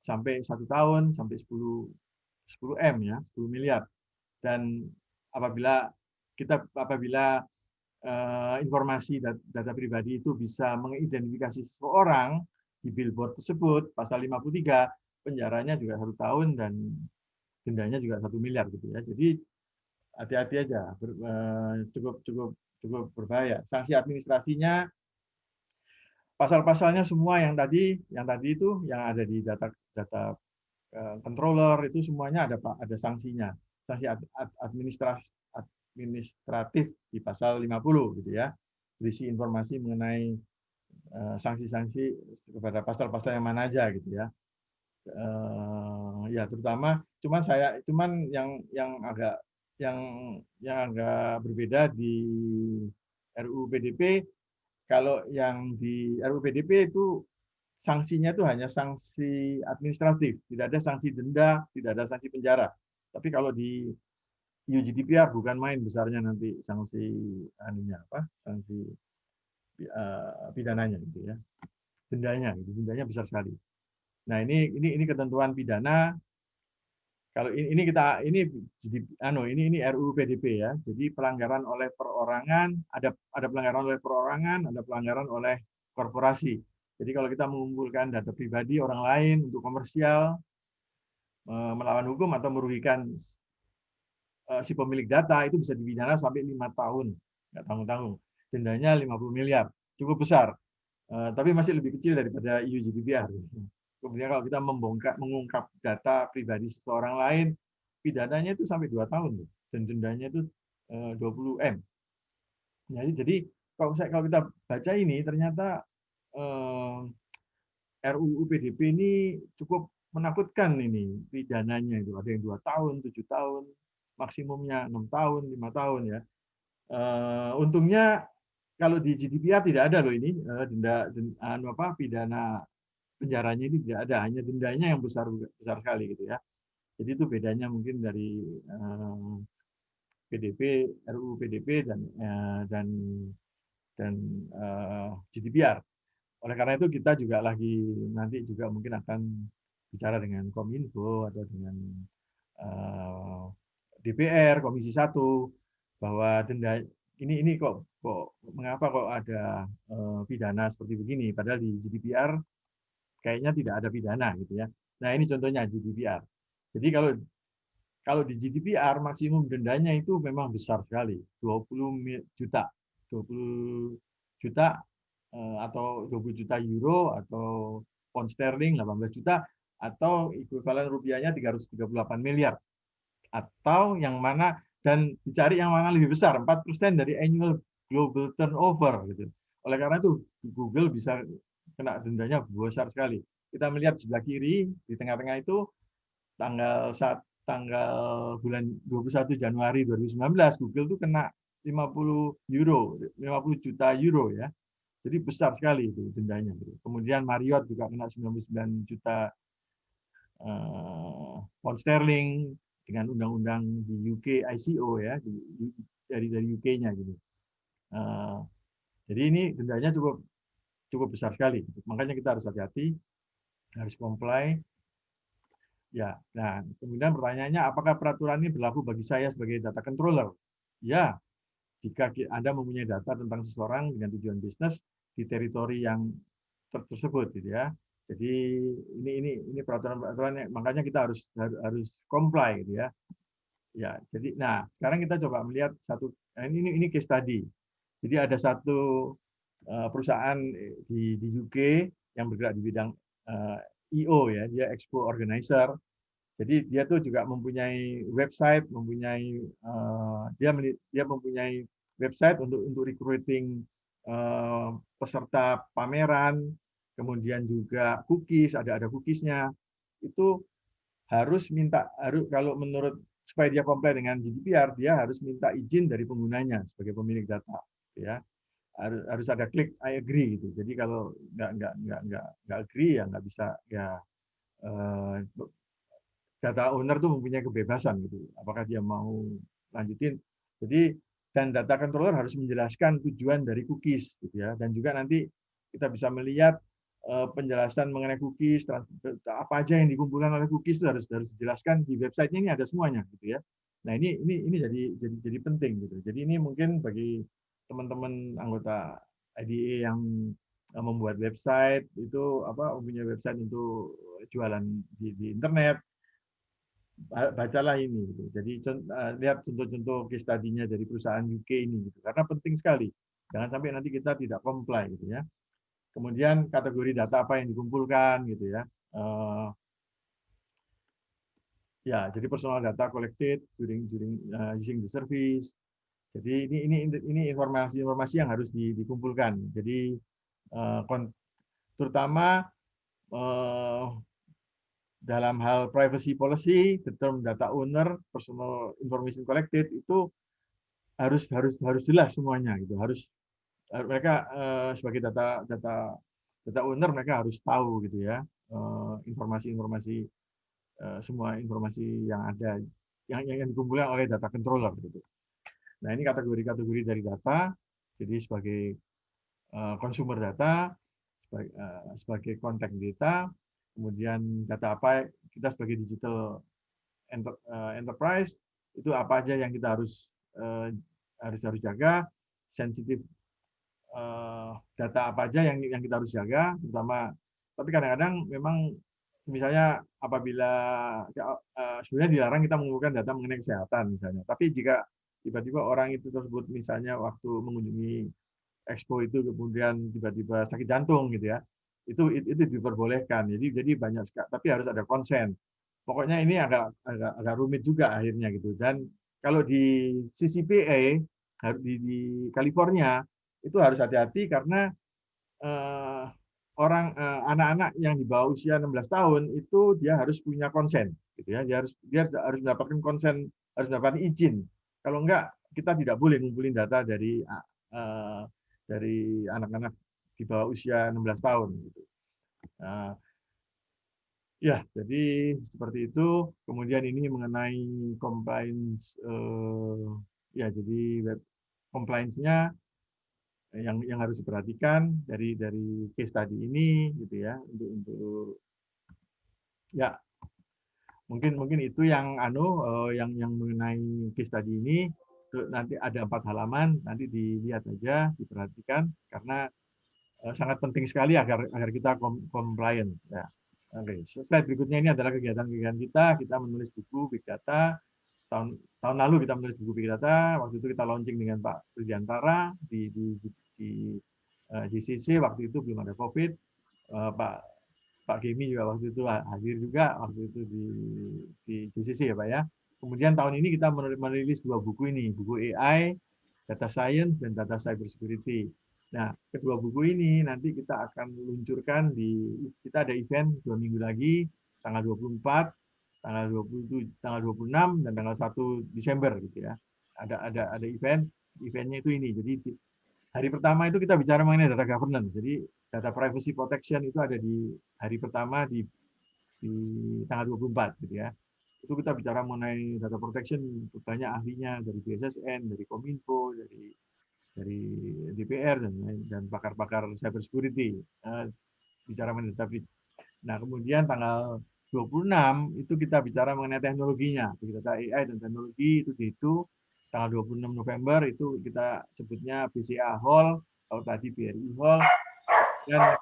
sampai 1 tahun sampai 10 M ya, 10 miliar. Dan apabila informasi data pribadi itu bisa mengidentifikasi seseorang di billboard tersebut, pasal 53, penjaranya juga 1 tahun dan dendanya juga 1 miliar gitu ya. Jadi hati-hati aja, cukup cukup cukup berbahaya. Sanksi administrasinya, pasal-pasalnya semua yang tadi itu yang ada di data data controller itu semuanya ada sanksinya. Sanksi administratif di pasal 50 gitu ya. Berisi informasi mengenai sanksi-sanksi kepada pasal-pasal yang mana aja gitu ya. Ya terutama cuman yang agak berbeda di RUU PDP. Kalau yang di RUU PDP itu sanksinya itu hanya sanksi administratif, tidak ada sanksi denda, tidak ada sanksi penjara. Tapi kalau di EU GDPR bukan main besarnya nanti sanksi sanksi pidananya gitu ya, dendanya besar sekali. Nah ini ketentuan pidana. Kalau ini RUU PDP ya. Jadi pelanggaran oleh perorangan, ada pelanggaran oleh perorangan, ada pelanggaran oleh korporasi. Jadi kalau kita mengumpulkan data pribadi orang lain untuk komersial, melawan hukum atau merugikan si pemilik data, itu bisa dipidana sampai 5 tahun, nggak tanggung-tanggung. Dendanya 50 miliar, cukup besar. Tapi masih lebih kecil daripada EU GDPR. Kemudian kalau kita mengungkap data pribadi seseorang lain, pidananya itu sampai 2 tahun dan dendanya itu 20 M. Jadi kalau kita baca ini ternyata RUU PDP ini cukup menakutkan ini pidananya itu, ada yang 2 tahun, 7 tahun, maksimumnya 6 tahun, 5 tahun ya. Untungnya kalau di GDPR tidak ada loh ini pidana penjaranya ini tidak ada, hanya dendanya yang besar sekali gitu ya. Jadi itu bedanya mungkin dari PDP, RUU PDP dan GDPR. Oleh karena itu kita juga nanti juga mungkin akan bicara dengan Kominfo atau dengan DPR Komisi 1 bahwa denda ini mengapa kok ada pidana seperti begini, padahal di GDPR kayaknya tidak ada pidana gitu ya. Nah ini contohnya GDPR. Jadi kalau di GDPR maksimum dendanya itu memang besar sekali, 20 juta, 20 juta atau 20 juta euro atau pound sterling 18 juta atau ekuivalen rupiahnya 338 miliar. Atau yang mana, dan dicari yang mana lebih besar, 4% dari annual global turnover gitu. Oleh karena itu Google bisa kena dendanya besar sekali. Kita melihat sebelah kiri di tengah-tengah itu tanggal bulan 21 Januari 2019 Google itu kena 50 juta euro ya. Jadi besar sekali itu dendanya. Kemudian Marriott juga kena 99 juta pound sterling, dengan undang-undang di UK ICO ya, dari UK-nya gitu. Jadi ini dendanya cukup besar sekali. Makanya kita harus hati-hati, harus comply. Ya, nah kemudian pertanyaannya, apakah peraturan ini berlaku bagi saya sebagai data controller? Ya, jika Anda mempunyai data tentang seseorang dengan tujuan bisnis di teritori yang tersebut, gitu ya. Jadi ini peraturan-peraturan, makanya kita harus comply, gitu ya. Ya, jadi nah sekarang kita coba melihat ini case study. Jadi ada satu perusahaan di UK yang bergerak di bidang EO ya, dia expo organizer. Jadi dia tuh juga mempunyai website, dia mempunyai website untuk recruiting peserta pameran, kemudian juga cookies, ada cookiesnya. Itu harus kalau menurut supaya dia comply dengan GDPR, dia harus minta izin dari penggunanya sebagai pemilik data, ya. Harus ada klik I agree gitu. Jadi kalau nggak agree ya nggak bisa ya, data owner tuh mempunyai kebebasan gitu. Apakah dia mau lanjutin. Jadi dan data controller harus menjelaskan tujuan dari cookies gitu ya. Dan juga nanti kita bisa melihat penjelasan mengenai cookies, apa aja yang dikumpulkan oleh cookies itu harus dijelaskan di websitenya, ini ada semuanya gitu ya. Nah, ini jadi penting gitu. Jadi ini mungkin bagi teman-teman anggota IDA yang membuat website itu mempunyai website untuk jualan di internet, bacalah ini gitu. Jadi lihat contoh-contoh case study-nya dari perusahaan UK ini gitu. Karena penting sekali. Jangan sampai nanti kita tidak comply gitu ya. Kemudian kategori data apa yang dikumpulkan gitu ya. Ya, jadi personal data collected during using the service. Jadi ini informasi yang harus dikumpulkan. Jadi terutama dalam hal privacy policy, the term data owner, personal information collected itu harus jelas semuanya gitu. Mereka sebagai data owner mereka harus tahu gitu ya, informasi-informasi semua informasi yang ada yang dikumpulkan oleh data controller gitu. Nah, ini kategori-kategori dari data. Jadi sebagai consumer data, sebagai contact data, kemudian data apa kita sebagai digital enterprise itu apa aja yang kita harus jaga, sensitif data apa aja yang kita harus jaga, terutama. Tapi kadang-kadang memang misalnya apabila sebenarnya dilarang kita mengumpulkan data mengenai kesehatan misalnya. Tapi jika tiba-tiba orang itu tersebut misalnya waktu mengunjungi expo itu kemudian tiba-tiba sakit jantung gitu ya, itu diperbolehkan. Jadi banyak sekali, tapi harus ada konsen. Pokoknya ini agak rumit juga akhirnya gitu. Dan kalau di CCPA di California itu harus hati-hati karena anak-anak yang di bawah usia 16 tahun itu dia harus punya konsen gitu ya. Dia harus mendapatkan konsen, harus mendapatkan izin. Kalau enggak kita tidak boleh ngumpulin data dari anak-anak di bawah usia 16 tahun gitu. Nah, ya, jadi seperti itu. Kemudian ini mengenai compliance, ya jadi web compliance-nya yang harus diperhatikan dari case tadi ini, gitu ya, untuk ya mungkin itu yang mengenai case tadi ini. Nanti ada 4 halaman, nanti dilihat aja, diperhatikan karena sangat penting sekali agar kita compliant. Ya. Oke, slide berikutnya ini adalah kegiatan-kegiatan kita. Kita menulis buku Big Data. Tahun lalu kita menulis buku Big Data. Waktu itu kita launching dengan Pak Rudiantara di GCC. Waktu itu belum ada COVID. Pak Gemi juga waktu itu hadir juga waktu itu di GCC ya Pak ya. Kemudian tahun ini kita merilis 2 buku ini, buku AI, Data Science, dan Data Cyber Security. Nah, kedua buku ini nanti kita akan luncurkan kita ada event 2 minggu lagi, tanggal 24, tanggal 27, tanggal 26, dan tanggal 1 Desember gitu ya. Ada eventnya itu ini. Jadi hari pertama itu kita bicara mengenai data governance. Jadi data privacy protection itu ada di hari pertama di tanggal 24 gitu ya. itu kita bicara mengenai data protection, banyak ahlinya dari BSSN, dari Kominfo, dari DPR dan pakar-pakar cyber security bicara mengenai data breach. Nah, kemudian tanggal 26 itu kita bicara mengenai teknologinya, data AI dan teknologi itu tanggal 26 November itu kita sebutnya BCA Hall, kalau tadi BRI Hall, dan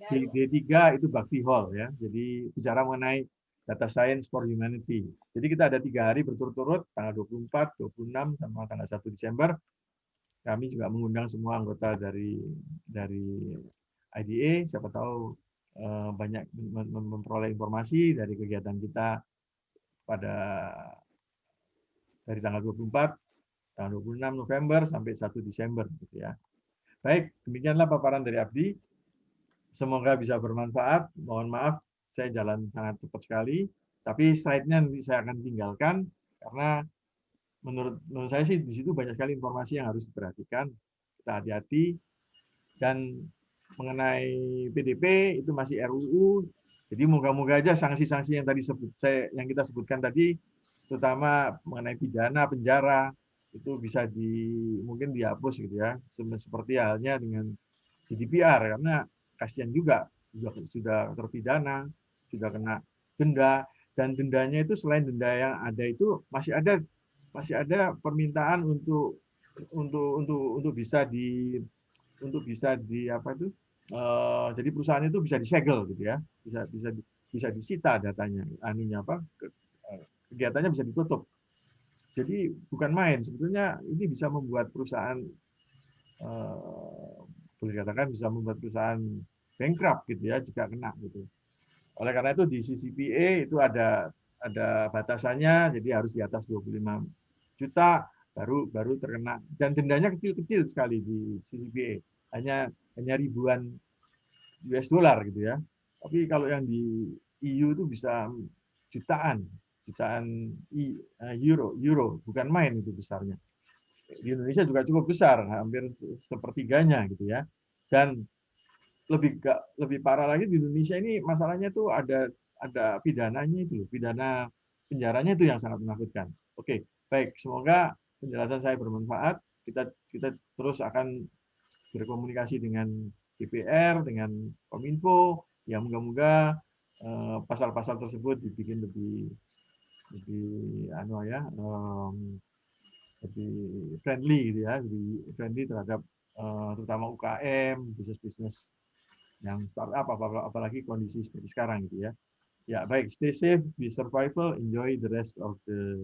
D3 itu Bakti Hall ya. Jadi bicara mengenai Data Science for Humanity. Jadi kita ada 3 hari berturut-turut, tanggal 24, 26, sama tanggal 1 Desember. Kami juga mengundang semua anggota dari IDA, siapa tahu banyak memperoleh informasi dari kegiatan kita pada dari tanggal 24, tanggal 26 November sampai 1 Desember gitu ya. Baik, demikianlah paparan dari Abdi. Semoga bisa bermanfaat. Mohon maaf, saya jalan sangat cepat sekali. Tapi slide-nya nanti saya akan tinggalkan karena menurut saya sih di situ banyak sekali informasi yang harus diperhatikan. Kita hati-hati. Dan mengenai PDP itu masih RUU. Jadi moga-moga aja sanksi-sanksi yang tadi yang kita sebutkan tadi, terutama mengenai pidana, penjara, itu bisa mungkin dihapus gitu ya. Seperti halnya dengan GDPR, karena kasihan juga sudah terpidana, sudah kena denda, dan dendanya itu selain denda yang ada itu masih ada permintaan untuk bisa apa itu jadi perusahaan itu bisa disegel gitu ya, bisa disita datanya, kegiatannya bisa ditutup. Jadi bukan main, sebetulnya ini bisa membuat perusahaan boleh dikatakan bisa membuat perusahaan bankrupt gitu ya jika kena gitu. Oleh karena itu di CCPA itu ada batasannya, jadi harus di atas 25 juta baru terkena, dan dendanya kecil-kecil sekali di CCPA, hanya ribuan US dollar gitu ya. Tapi kalau yang di EU itu bisa jutaan euro, bukan main itu besarnya. Di Indonesia juga cukup besar, hampir sepertiganya gitu ya. Dan lebih parah lagi di Indonesia ini masalahnya tuh ada pidananya itu, pidana penjaranya itu yang sangat menakutkan. Oke, baik, semoga penjelasan saya bermanfaat. Kita terus akan berkomunikasi dengan DPR, dengan Kominfo, ya moga-moga pasal-pasal tersebut dibikin lebih lebih friendly gitu ya, lebih friendly terhadap terutama UKM, bisnis-bisnis yang startup, apalagi kondisi seperti sekarang gitu ya. Ya baik, stay safe, be survival, enjoy the rest of the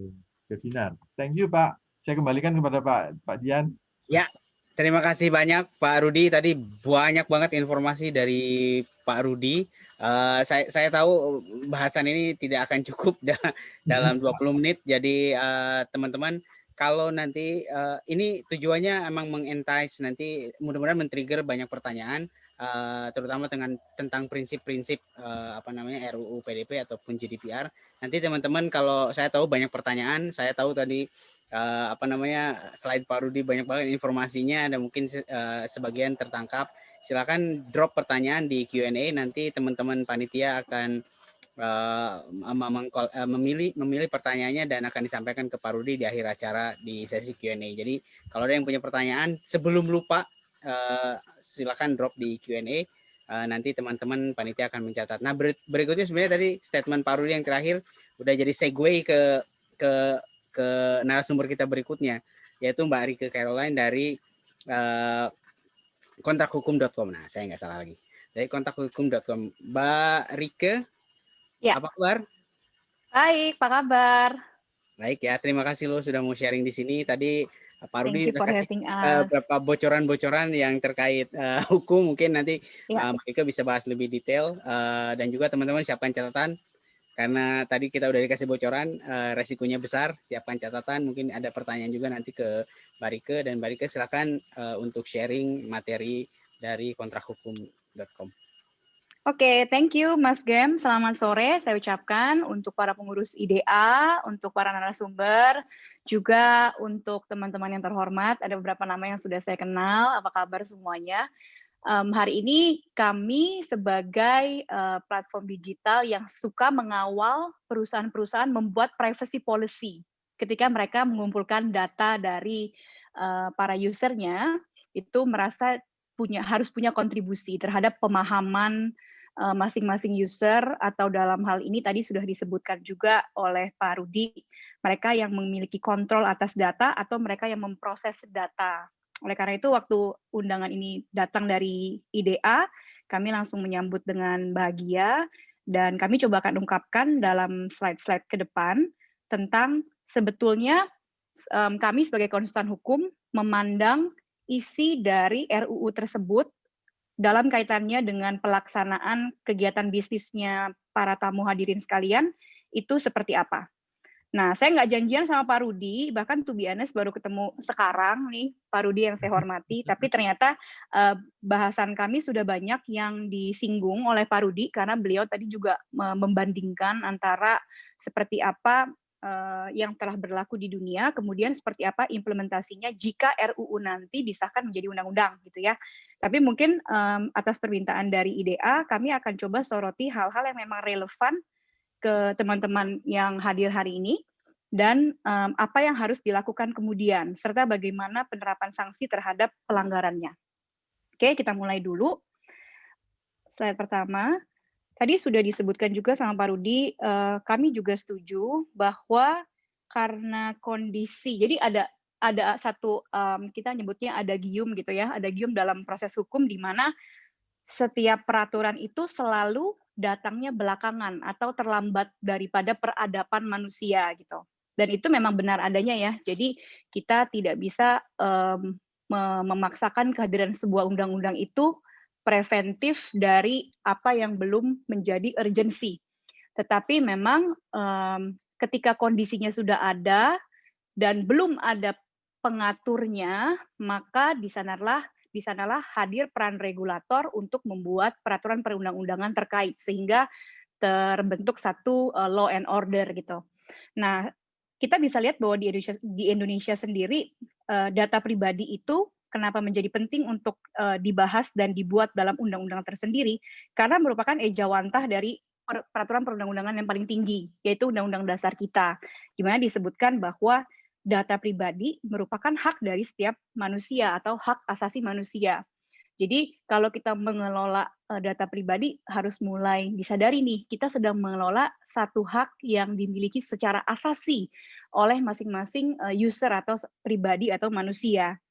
webinar. Thank you Pak. Saya kembalikan kepada Pak Dian. Ya, terima kasih banyak Pak Rudi. Tadi banyak banget informasi dari Pak Rudi. Saya tahu bahasan ini tidak akan cukup dalam 20 menit. Jadi teman-teman, kalau nanti ini tujuannya emang mengentice, nanti mudah-mudahan men-trigger banyak pertanyaan, terutama tentang prinsip-prinsip RUU PDP ataupun GDPR. Nanti teman-teman, kalau saya tahu banyak pertanyaan, saya tahu tadi slide Pak Rudi banyak banget informasinya dan mungkin sebagian tertangkap. Silakan drop pertanyaan di Q&A, nanti teman-teman panitia akan memilih pertanyaannya dan akan disampaikan ke Pak Rudi di akhir acara di sesi Q&A. Jadi kalau ada yang punya pertanyaan sebelum lupa, silakan drop di Q&A. Nanti teman-teman panitia akan mencatat. Nah, berikutnya sebenarnya tadi statement Pak Rudi yang terakhir udah jadi segue ke narasumber kita berikutnya, yaitu Mbak Rike Caroline dari kontrakhukum.com. Nah, saya nggak salah lagi. Dari kontrakhukum.com. Mbak Rike, ya. Apa kabar? Baik, apa kabar? Baik ya, terima kasih lo sudah mau sharing di sini. Tadi Pak Rudi udah kasih beberapa bocoran-bocoran yang terkait hukum. Mungkin nanti Mbak Rike bisa bahas lebih detail, dan juga teman-teman siapkan catatan. Karena tadi kita udah dikasih bocoran, resikonya besar, siapkan catatan, mungkin ada pertanyaan juga nanti ke Mbak Rike, dan Mbak Rike silakan untuk sharing materi dari kontrakhukum.com. Oke, thank you Mas Gem, selamat sore saya ucapkan untuk para pengurus IDA, untuk para narasumber, juga untuk teman-teman yang terhormat, ada beberapa nama yang sudah saya kenal, apa kabar semuanya. Hari ini kami sebagai platform digital yang suka mengawal perusahaan-perusahaan membuat privacy policy ketika mereka mengumpulkan data dari para usernya, itu merasa harus punya kontribusi terhadap pemahaman masing-masing user, atau dalam hal ini tadi sudah disebutkan juga oleh Pak Rudi, mereka yang memiliki kontrol atas data atau mereka yang memproses data. Oleh karena itu, waktu undangan ini datang dari IDA, kami langsung menyambut dengan bahagia, dan kami coba akan ungkapkan dalam slide-slide ke depan tentang sebetulnya kami sebagai konsultan hukum memandang isi dari RUU tersebut dalam kaitannya dengan pelaksanaan kegiatan bisnisnya para tamu hadirin sekalian, itu seperti apa. Nah, saya nggak janjian sama Pak Rudi, bahkan to be honest baru ketemu sekarang nih, Pak Rudi yang saya hormati, tapi ternyata bahasan kami sudah banyak yang disinggung oleh Pak Rudi, karena beliau tadi juga membandingkan antara seperti apa yang telah berlaku di dunia, kemudian seperti apa implementasinya jika RUU nanti disahkan menjadi undang-undang, gitu ya. Tapi mungkin atas permintaan dari IDA, kami akan coba soroti hal-hal yang memang relevan ke teman-teman yang hadir hari ini, dan apa yang harus dilakukan kemudian, serta bagaimana penerapan sanksi terhadap pelanggarannya. Oke, kita mulai dulu. Slide pertama, tadi sudah disebutkan juga sama Pak Rudi, kami juga setuju bahwa karena kondisi, jadi ada satu, kita nyebutnya adagium gitu ya, adagium dalam proses hukum di mana setiap peraturan itu selalu datangnya belakangan atau terlambat daripada peradaban manusia gitu. Dan itu memang benar adanya ya. Jadi kita tidak bisa memaksakan kehadiran sebuah undang-undang itu preventif dari apa yang belum menjadi urgensi. Tetapi memang ketika kondisinya sudah ada dan belum ada pengaturnya, maka di sanalah hadir peran regulator untuk membuat peraturan perundang-undangan terkait, sehingga terbentuk satu law and order gitu. Nah, kita bisa lihat bahwa di Indonesia sendiri, data pribadi itu kenapa menjadi penting untuk dibahas dan dibuat dalam undang-undang tersendiri, karena merupakan ejawantah dari peraturan perundang-undangan yang paling tinggi, yaitu Undang-Undang Dasar kita, di mana disebutkan bahwa data pribadi merupakan hak dari setiap manusia atau hak asasi manusia. Jadi kalau kita mengelola data pribadi harus mulai disadari nih, kita sedang mengelola satu hak yang dimiliki secara asasi oleh masing-masing user atau pribadi atau manusia.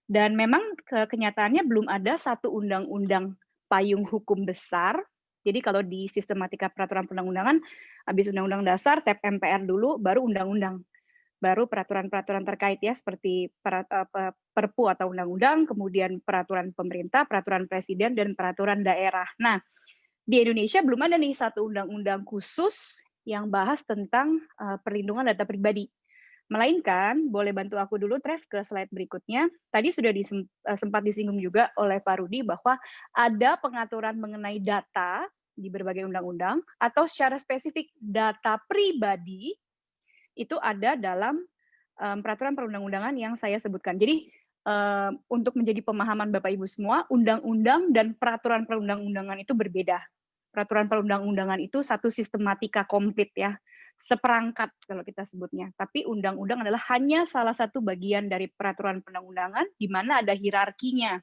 Dan memang kenyataannya belum ada satu undang-undang payung hukum besar. Jadi kalau di sistematika peraturan perundang-undangan, habis undang-undang dasar, TAP MPR dulu, baru undang-undang. Baru peraturan-peraturan terkait ya, seperti Perpu atau undang-undang, kemudian peraturan pemerintah, peraturan presiden, dan peraturan daerah. Nah, di Indonesia belum ada nih satu undang-undang khusus yang bahas tentang perlindungan data pribadi. Melainkan, boleh bantu aku dulu, Trev, ke slide berikutnya. Tadi sudah sempat disinggung juga oleh Pak Rudi bahwa ada pengaturan mengenai data di berbagai undang-undang, atau secara spesifik data pribadi, itu ada dalam peraturan perundang-undangan yang saya sebutkan. Jadi untuk menjadi pemahaman Bapak Ibu semua, undang-undang dan peraturan perundang-undangan itu berbeda. Peraturan perundang-undangan itu satu sistematika komplit ya, seperangkat kalau kita sebutnya. Tapi undang-undang adalah hanya salah satu bagian dari peraturan perundang-undangan di mana ada hierarkinya.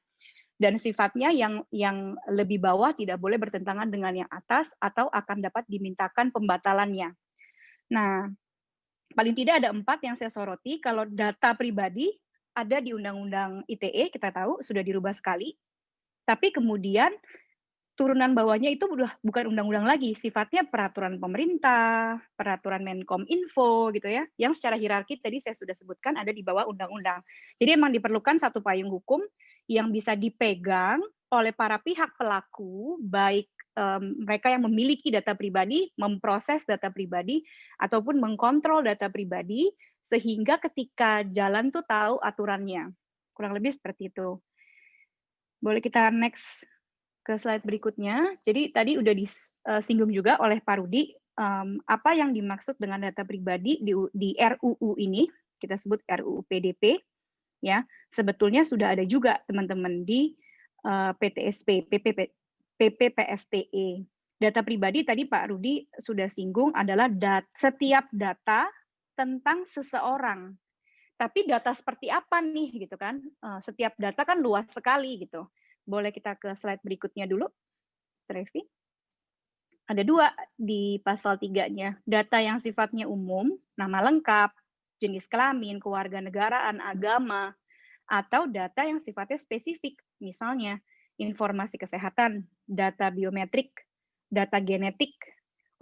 Dan sifatnya yang lebih bawah tidak boleh bertentangan dengan yang atas atau akan dapat dimintakan pembatalannya. Nah, paling tidak ada 4 yang saya soroti. Kalau data pribadi ada di Undang-Undang ITE, kita tahu sudah dirubah sekali. Tapi kemudian turunan bawahnya itu bukan undang-undang lagi, sifatnya peraturan pemerintah, peraturan Menkominfo gitu ya, yang secara hierarki tadi saya sudah sebutkan ada di bawah undang-undang. Jadi memang diperlukan satu payung hukum yang bisa dipegang oleh para pihak pelaku, baik mereka yang memiliki data pribadi, memproses data pribadi, ataupun mengkontrol data pribadi, sehingga ketika jalan tuh tahu aturannya. Kurang lebih seperti itu. Boleh kita next ke slide berikutnya. Jadi tadi udah disinggung juga oleh Pak Rudi, apa yang dimaksud dengan data pribadi di RUU ini, kita sebut RUU PDP, ya sebetulnya sudah ada juga teman-teman di PTSP, PPPSTE. Data pribadi tadi Pak Rudi sudah singgung adalah setiap data tentang seseorang. Tapi data seperti apa nih gitu kan? Setiap data kan luas sekali gitu. Boleh kita ke slide berikutnya dulu, Trevi? Ada 2 di pasal 3-nya. Data yang sifatnya umum, nama lengkap, jenis kelamin, kewarganegaraan, agama, atau data yang sifatnya spesifik, misalnya informasi kesehatan, data biometrik, data genetik,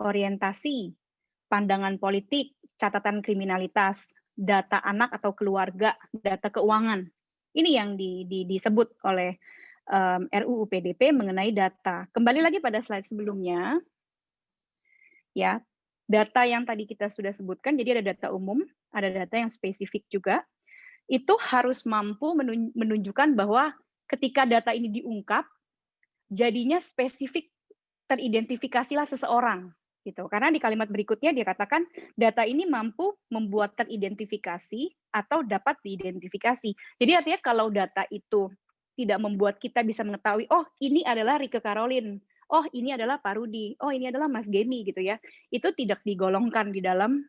orientasi, pandangan politik, catatan kriminalitas, data anak atau keluarga, data keuangan. Ini yang disebut oleh RUU PDP mengenai data. Kembali lagi pada slide sebelumnya, ya, data yang tadi kita sudah sebutkan, jadi ada data umum, ada data yang spesifik juga. Itu harus mampu menunjukkan bahwa ketika data ini diungkap, jadinya spesifik teridentifikasilah seseorang gitu. Karena di kalimat berikutnya dia katakan data ini mampu membuat teridentifikasi atau dapat diidentifikasi. Jadi artinya kalau data itu tidak membuat kita bisa mengetahui, oh ini adalah Rike Caroline, oh ini adalah Pak Rudi, oh ini adalah Mas Gemi gitu ya. Itu tidak digolongkan di dalam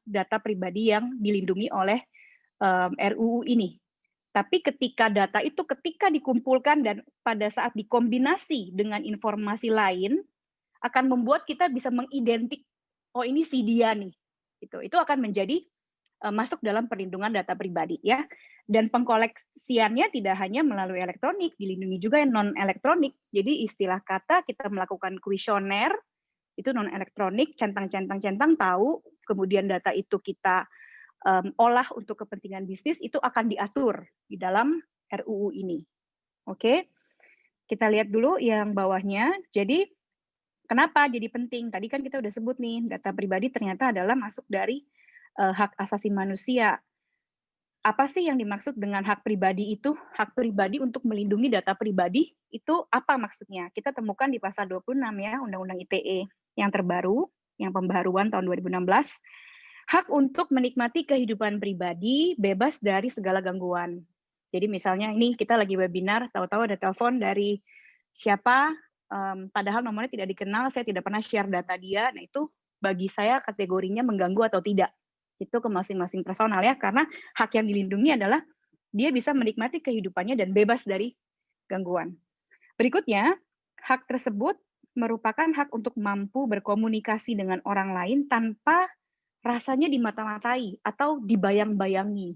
data pribadi yang dilindungi oleh RUU ini. Tapi ketika data itu ketika dikumpulkan dan pada saat dikombinasi dengan informasi lain akan membuat kita bisa mengidentik, oh ini si dia nih. Itu akan menjadi masuk dalam perlindungan data pribadi ya. Dan pengkoleksiannya tidak hanya melalui elektronik, dilindungi juga yang non elektronik. Jadi istilah kata kita melakukan kuesioner itu non elektronik, centang-centang tahu, kemudian data itu kita olah untuk kepentingan bisnis, itu akan diatur di dalam RUU ini. Oke, kita lihat dulu yang bawahnya. Jadi kenapa jadi penting? Tadi kan kita udah sebut nih, data pribadi ternyata adalah masuk dari hak asasi manusia. Apa sih yang dimaksud dengan hak pribadi itu? Hak pribadi untuk melindungi data pribadi itu apa maksudnya? Kita temukan di pasal 26 ya, Undang-Undang ITE yang terbaru, yang pembaharuan tahun 2016. Hak untuk menikmati kehidupan pribadi bebas dari segala gangguan. Jadi misalnya ini kita lagi webinar, tahu-tahu ada telepon dari siapa, padahal nomornya tidak dikenal, saya tidak pernah share data dia, nah itu bagi saya kategorinya mengganggu atau tidak. Itu ke masing-masing personal ya, karena hak yang dilindungi adalah dia bisa menikmati kehidupannya dan bebas dari gangguan. Berikutnya, hak tersebut merupakan hak untuk mampu berkomunikasi dengan orang lain tanpa rasanya dimata-matai atau dibayang-bayangi.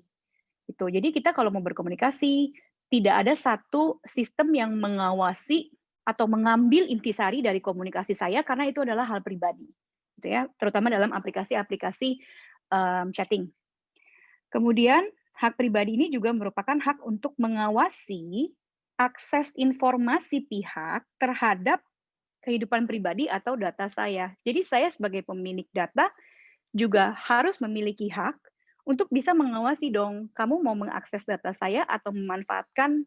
Gitu. Jadi kita kalau mau berkomunikasi, tidak ada satu sistem yang mengawasi atau mengambil intisari dari komunikasi saya karena itu adalah hal pribadi. Gitu ya, terutama dalam aplikasi-aplikasi chatting. Kemudian hak pribadi ini juga merupakan hak untuk mengawasi akses informasi pihak terhadap kehidupan pribadi atau data saya. Jadi saya sebagai pemilik data juga harus memiliki hak untuk bisa mengawasi dong, kamu mau mengakses data saya atau memanfaatkan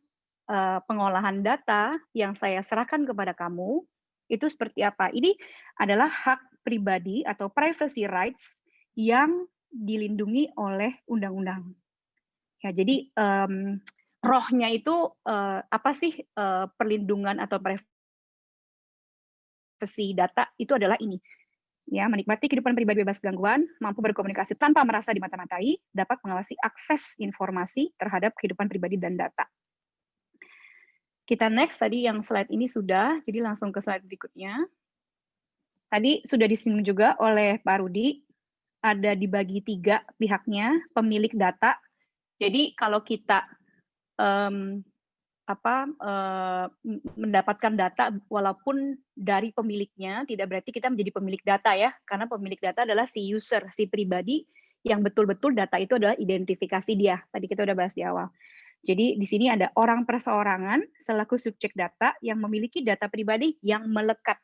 pengolahan data yang saya serahkan kepada kamu, itu seperti apa. Ini adalah hak pribadi atau privacy rights yang dilindungi oleh undang-undang. Ya, jadi rohnya itu apa sih perlindungan atau privacy data itu adalah ini. Ya, menikmati kehidupan pribadi bebas gangguan, mampu berkomunikasi tanpa merasa dimata-matai, dapat mengawasi akses informasi terhadap kehidupan pribadi dan data. Kita next, tadi yang slide ini sudah, jadi langsung ke slide berikutnya. Tadi sudah disinggung juga oleh Pak Rudi, ada dibagi 3 pihaknya, pemilik data. Jadi kalau kita mendapatkan data walaupun dari pemiliknya, tidak berarti kita menjadi pemilik data ya, karena pemilik data adalah si user, si pribadi yang betul-betul data itu adalah identifikasi dia. Tadi kita udah bahas di awal. Jadi di sini ada orang perseorangan selaku subjek data yang memiliki data pribadi yang melekat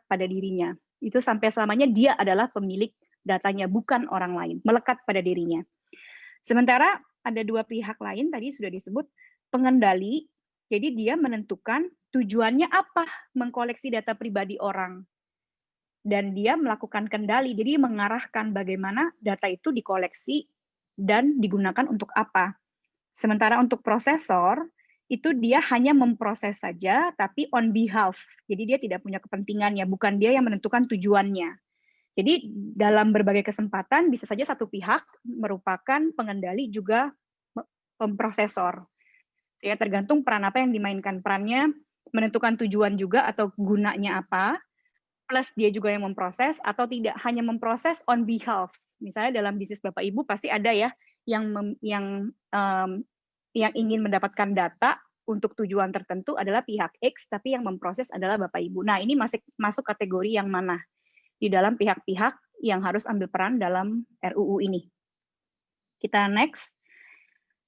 pada dirinya. Itu sampai selamanya dia adalah pemilik datanya, bukan orang lain, melekat pada dirinya. Sementara ada 2 pihak lain tadi sudah disebut, pengendali, jadi dia menentukan tujuannya apa mengkoleksi data pribadi orang. Dan dia melakukan kendali, jadi mengarahkan bagaimana data itu dikoleksi dan digunakan untuk apa. Sementara untuk prosesor, itu dia hanya memproses saja, tapi on behalf. Jadi dia tidak punya kepentingannya, bukan dia yang menentukan tujuannya. Jadi dalam berbagai kesempatan bisa saja satu pihak merupakan pengendali juga pemprosesor. Ya, tergantung peran apa yang dimainkan. Perannya menentukan tujuan juga atau gunanya apa, plus dia juga yang memproses atau tidak hanya memproses on behalf. Misalnya dalam bisnis Bapak Ibu pasti ada ya yang ingin mendapatkan data untuk tujuan tertentu adalah pihak X, tapi yang memproses adalah Bapak Ibu. Nah, ini masuk kategori yang mana di dalam pihak-pihak yang harus ambil peran dalam RUU ini. Kita next.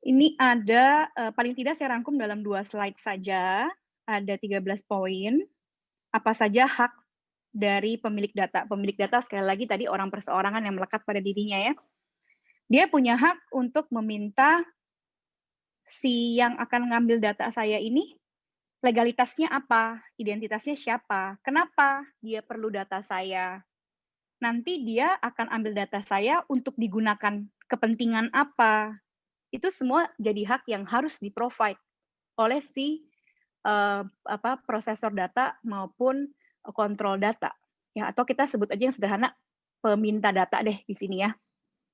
Ini ada, paling tidak saya rangkum dalam 2 slide saja, ada 13 poin. Apa saja hak dari pemilik data. Pemilik data sekali lagi tadi orang perseorangan yang melekat pada dirinya ya. Dia punya hak untuk meminta si yang akan ngambil data saya ini legalitasnya apa, identitasnya siapa, kenapa dia perlu data saya. Nanti dia akan ambil data saya untuk digunakan kepentingan apa. Itu semua jadi hak yang harus di-provide oleh si prosesor data maupun kontrol data. Ya, atau kita sebut aja yang sederhana peminta data deh di sini ya.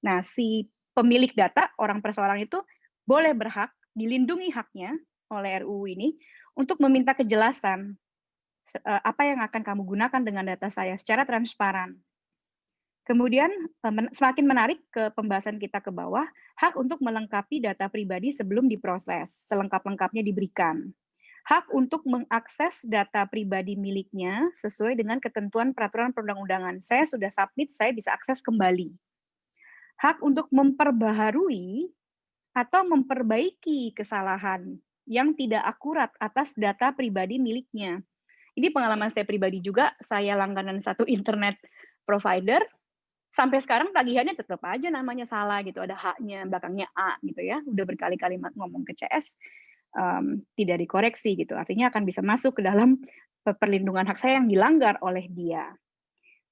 Nah, si pemilik data, orang perseorangan itu boleh berhak, dilindungi haknya oleh RUU ini untuk meminta kejelasan apa yang akan kamu gunakan dengan data saya secara transparan. Kemudian semakin menarik ke pembahasan kita ke bawah, hak untuk melengkapi data pribadi sebelum diproses, selengkap-lengkapnya diberikan. Hak untuk mengakses data pribadi miliknya sesuai dengan ketentuan peraturan perundang-undangan. Saya sudah submit, saya bisa akses kembali. Hak untuk memperbaharui atau memperbaiki kesalahan yang tidak akurat atas data pribadi miliknya. Ini pengalaman saya pribadi juga, saya langganan satu internet provider, sampai sekarang tagihannya tetap aja namanya salah gitu, ada haknya, belakangnya A gitu ya, udah berkali-kali ngomong ke CS, tidak dikoreksi gitu, artinya akan bisa masuk ke dalam perlindungan hak saya yang dilanggar oleh dia.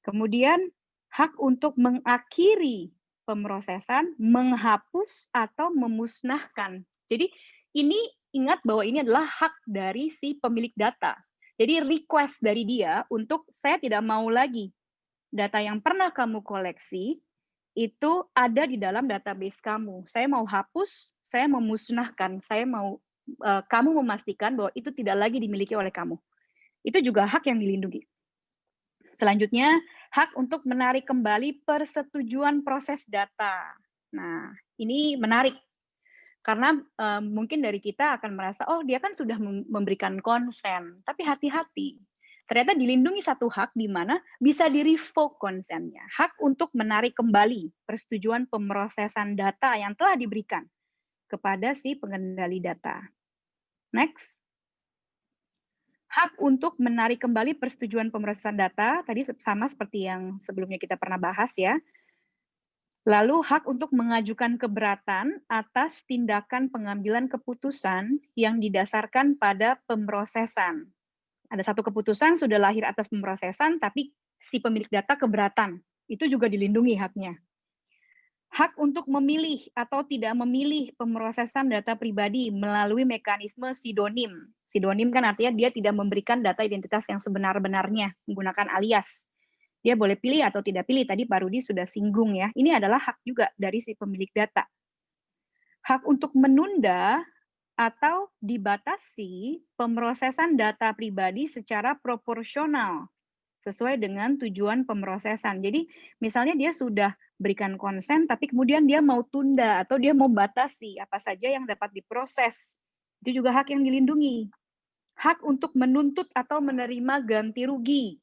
Kemudian hak untuk mengakhiri pemrosesan, menghapus atau memusnahkan. Jadi ini ingat bahwa ini adalah hak dari si pemilik data. Jadi request dari dia untuk saya tidak mau lagi data yang pernah kamu koleksi itu ada di dalam database kamu. Saya mau hapus, saya memusnahkan, saya mau kamu memastikan bahwa itu tidak lagi dimiliki oleh kamu. Itu juga hak yang dilindungi. Selanjutnya, hak untuk menarik kembali persetujuan proses data. Nah, ini menarik. Karena mungkin dari kita akan merasa, oh dia kan sudah memberikan konsen. Tapi hati-hati. Ternyata dilindungi satu hak di mana bisa di-revoke konsennya. Hak untuk menarik kembali persetujuan pemrosesan data yang telah diberikan kepada si pengendali data. Next. Hak untuk menarik kembali persetujuan pemrosesan data, tadi sama seperti yang sebelumnya kita pernah bahas ya. Lalu hak untuk mengajukan keberatan atas tindakan pengambilan keputusan yang didasarkan pada pemrosesan. Ada satu keputusan sudah lahir atas pemrosesan, tapi si pemilik data keberatan. Itu juga dilindungi haknya. Hak untuk memilih atau tidak memilih pemrosesan data pribadi melalui mekanisme pseudonim. Pseudonim kan artinya dia tidak memberikan data identitas yang sebenar-benarnya menggunakan alias. Dia boleh pilih atau tidak pilih, tadi Pak Rudi sudah singgung ya. Ini adalah hak juga dari si pemilik data. Hak untuk menunda atau dibatasi pemrosesan data pribadi secara proporsional sesuai dengan tujuan pemrosesan. Jadi misalnya dia sudah berikan konsen, tapi kemudian dia mau tunda atau dia mau batasi apa saja yang dapat diproses. Itu juga hak yang dilindungi. Hak untuk menuntut atau menerima ganti rugi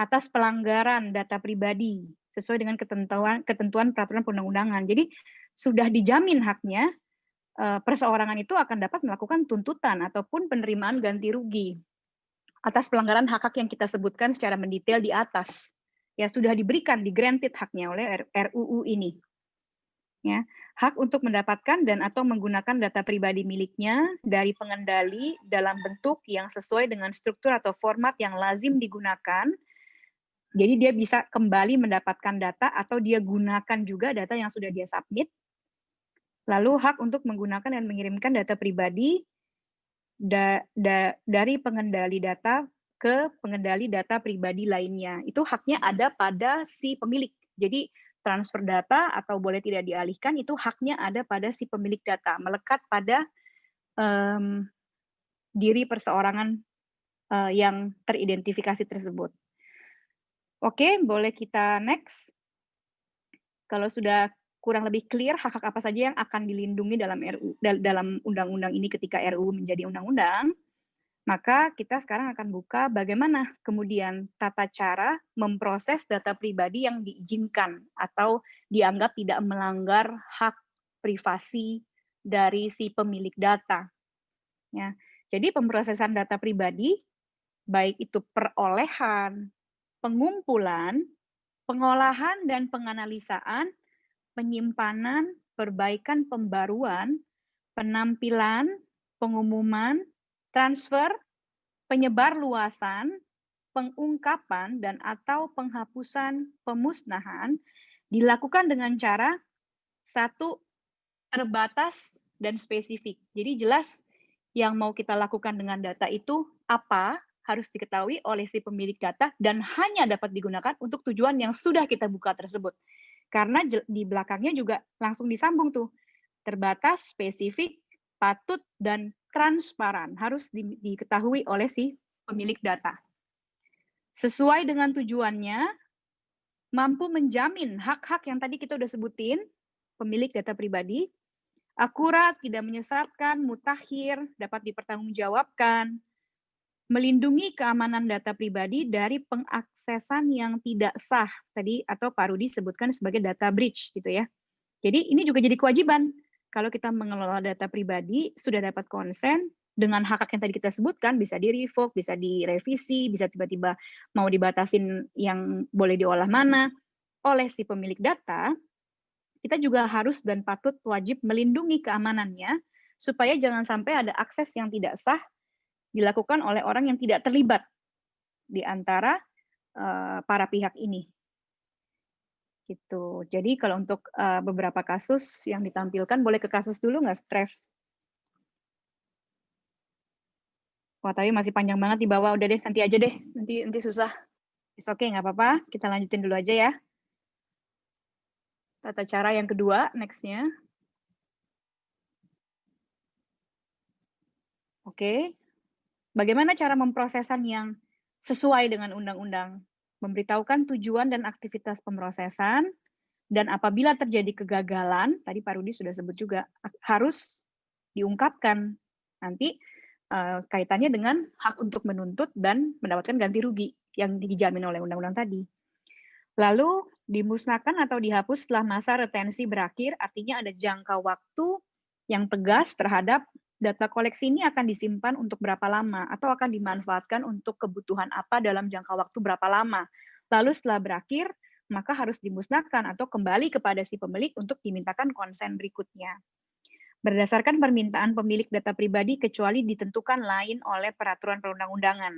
atas pelanggaran data pribadi sesuai dengan ketentuan peraturan perundang-undangan. Jadi sudah dijamin haknya, perseorangan itu akan dapat melakukan tuntutan ataupun penerimaan ganti rugi atas pelanggaran hak-hak yang kita sebutkan secara mendetail di atas. Ya, sudah diberikan, di-granted haknya oleh RUU ini. Ya, hak untuk mendapatkan dan atau menggunakan data pribadi miliknya dari pengendali dalam bentuk yang sesuai dengan struktur atau format yang lazim digunakan. Jadi dia bisa kembali mendapatkan data atau dia gunakan juga data yang sudah dia submit. Lalu hak untuk menggunakan dan mengirimkan data pribadi dari pengendali data ke pengendali data pribadi lainnya. Itu haknya ada pada si pemilik. Jadi transfer data atau boleh tidak dialihkan itu haknya ada pada si pemilik data, melekat pada diri perseorangan yang teridentifikasi tersebut. Oke, boleh kita next. Kalau sudah kurang lebih clear hak-hak apa saja yang akan dilindungi dalam undang-undang ini ketika RUU menjadi undang-undang, maka kita sekarang akan buka bagaimana kemudian tata cara memproses data pribadi yang diizinkan atau dianggap tidak melanggar hak privasi dari si pemilik data. Ya. Jadi pemrosesan data pribadi, baik itu perolehan, pengumpulan, pengolahan dan penganalisaan, penyimpanan, perbaikan, pembaruan, penampilan, pengumuman, transfer, penyebarluasan, pengungkapan dan atau penghapusan, pemusnahan dilakukan dengan cara satu, terbatas dan spesifik. Jadi jelas yang mau kita lakukan dengan data itu apa harus diketahui oleh si pemilik data dan hanya dapat digunakan untuk tujuan yang sudah kita buka tersebut. Karena di belakangnya juga langsung disambung tuh. Terbatas, spesifik, patut, dan transparan. Harus diketahui oleh si pemilik data. Sesuai dengan tujuannya, mampu menjamin hak-hak yang tadi kita udah sebutin, pemilik data pribadi, akurat, tidak menyesatkan, mutakhir, dapat dipertanggungjawabkan, melindungi keamanan data pribadi dari pengaksesan yang tidak sah tadi atau Pak Rudi sebutkan sebagai data breach gitu ya. Jadi ini juga jadi kewajiban kalau kita mengelola data pribadi sudah dapat konsen dengan hak-hak yang tadi kita sebutkan, bisa di-revoke, bisa direvisi, bisa tiba-tiba mau dibatasin yang boleh diolah mana oleh si pemilik data. Kita juga harus dan patut wajib melindungi keamanannya supaya jangan sampai ada akses yang tidak sah dilakukan oleh orang yang tidak terlibat di antara para pihak ini. Gitu. Jadi kalau untuk beberapa kasus yang ditampilkan, boleh ke kasus dulu nggak, Trev? Wah, tapi masih panjang banget di bawah. Udah deh, nanti aja deh. Nanti susah. It's okay, nggak apa-apa. Kita lanjutin dulu aja ya. Tata cara yang kedua, next-nya. Oke. Bagaimana cara memprosesan yang sesuai dengan undang-undang? Memberitahukan tujuan dan aktivitas pemrosesan, dan apabila terjadi kegagalan, tadi Pak Rudi sudah sebut juga, harus diungkapkan. Nanti kaitannya dengan hak untuk menuntut dan mendapatkan ganti rugi yang dijamin oleh undang-undang tadi. Lalu dimusnahkan atau dihapus setelah masa retensi berakhir, artinya ada jangka waktu yang tegas terhadap data koleksi ini akan disimpan untuk berapa lama atau akan dimanfaatkan untuk kebutuhan apa dalam jangka waktu berapa lama. Lalu setelah berakhir, maka harus dimusnahkan atau kembali kepada si pemilik untuk dimintakan konsen berikutnya. Berdasarkan permintaan pemilik data pribadi kecuali ditentukan lain oleh peraturan perundang-undangan.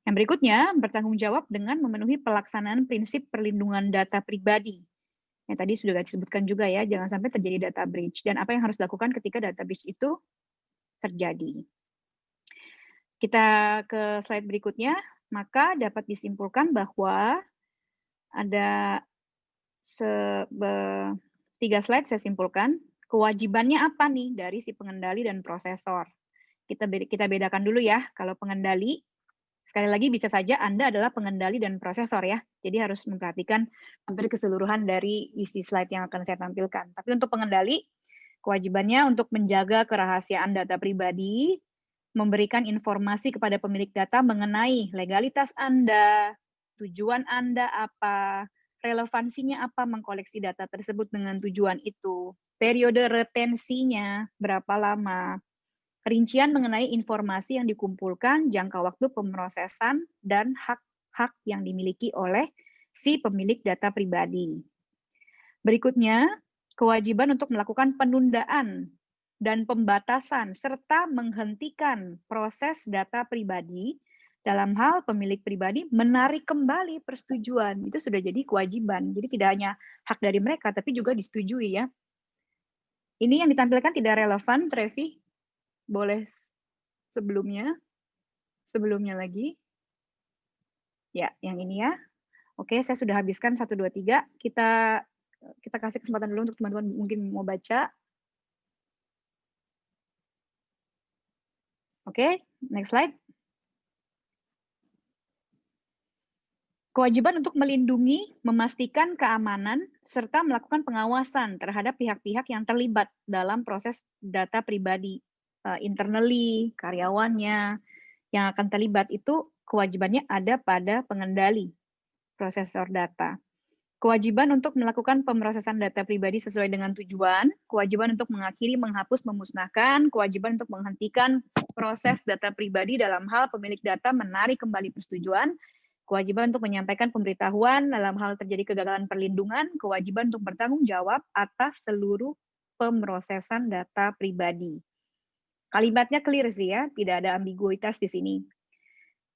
Yang berikutnya, bertanggung jawab dengan memenuhi pelaksanaan prinsip perlindungan data pribadi. Yang tadi sudah disebutkan juga ya, jangan sampai terjadi data breach. Dan apa yang harus dilakukan ketika data breach itu terjadi. Kita ke slide berikutnya, maka dapat disimpulkan bahwa ada 3 slide saya simpulkan. Kewajibannya apa nih dari si pengendali dan prosesor? Kita bedakan dulu ya, kalau pengendali, sekali lagi bisa saja Anda adalah pengendali dan prosesor ya. Jadi harus memperhatikan hampir keseluruhan dari isi slide yang akan saya tampilkan. Tapi untuk pengendali, kewajibannya untuk menjaga kerahasiaan data pribadi, memberikan informasi kepada pemilik data mengenai legalitas Anda, tujuan Anda apa, relevansinya apa mengkoleksi data tersebut dengan tujuan itu, periode retensinya berapa lama, rincian mengenai informasi yang dikumpulkan, jangka waktu pemrosesan, dan hak-hak yang dimiliki oleh si pemilik data pribadi. Berikutnya, kewajiban untuk melakukan penundaan dan pembatasan serta menghentikan proses data pribadi dalam hal pemilik pribadi menarik kembali persetujuan. Itu sudah jadi kewajiban. Jadi tidak hanya hak dari mereka, tapi juga disetujui ya. Ini yang ditampilkan tidak relevan, Trevi. Boleh Sebelumnya lagi. Ya, yang ini ya. Oke, saya sudah habiskan 1, 2, 3. Kita kasih kesempatan dulu untuk teman-teman mungkin mau baca. Oke, next slide. Kewajiban untuk melindungi, memastikan keamanan, serta melakukan pengawasan terhadap pihak-pihak yang terlibat dalam proses data pribadi. Internally, karyawannya yang akan terlibat itu kewajibannya ada pada pengendali prosesor data. Kewajiban untuk melakukan pemrosesan data pribadi sesuai dengan tujuan, kewajiban untuk mengakhiri, menghapus, memusnahkan, kewajiban untuk menghentikan proses data pribadi dalam hal pemilik data menarik kembali persetujuan, kewajiban untuk menyampaikan pemberitahuan dalam hal terjadi kegagalan perlindungan, kewajiban untuk bertanggung jawab atas seluruh pemrosesan data pribadi. Kalimatnya clear sih ya, tidak ada ambiguitas di sini.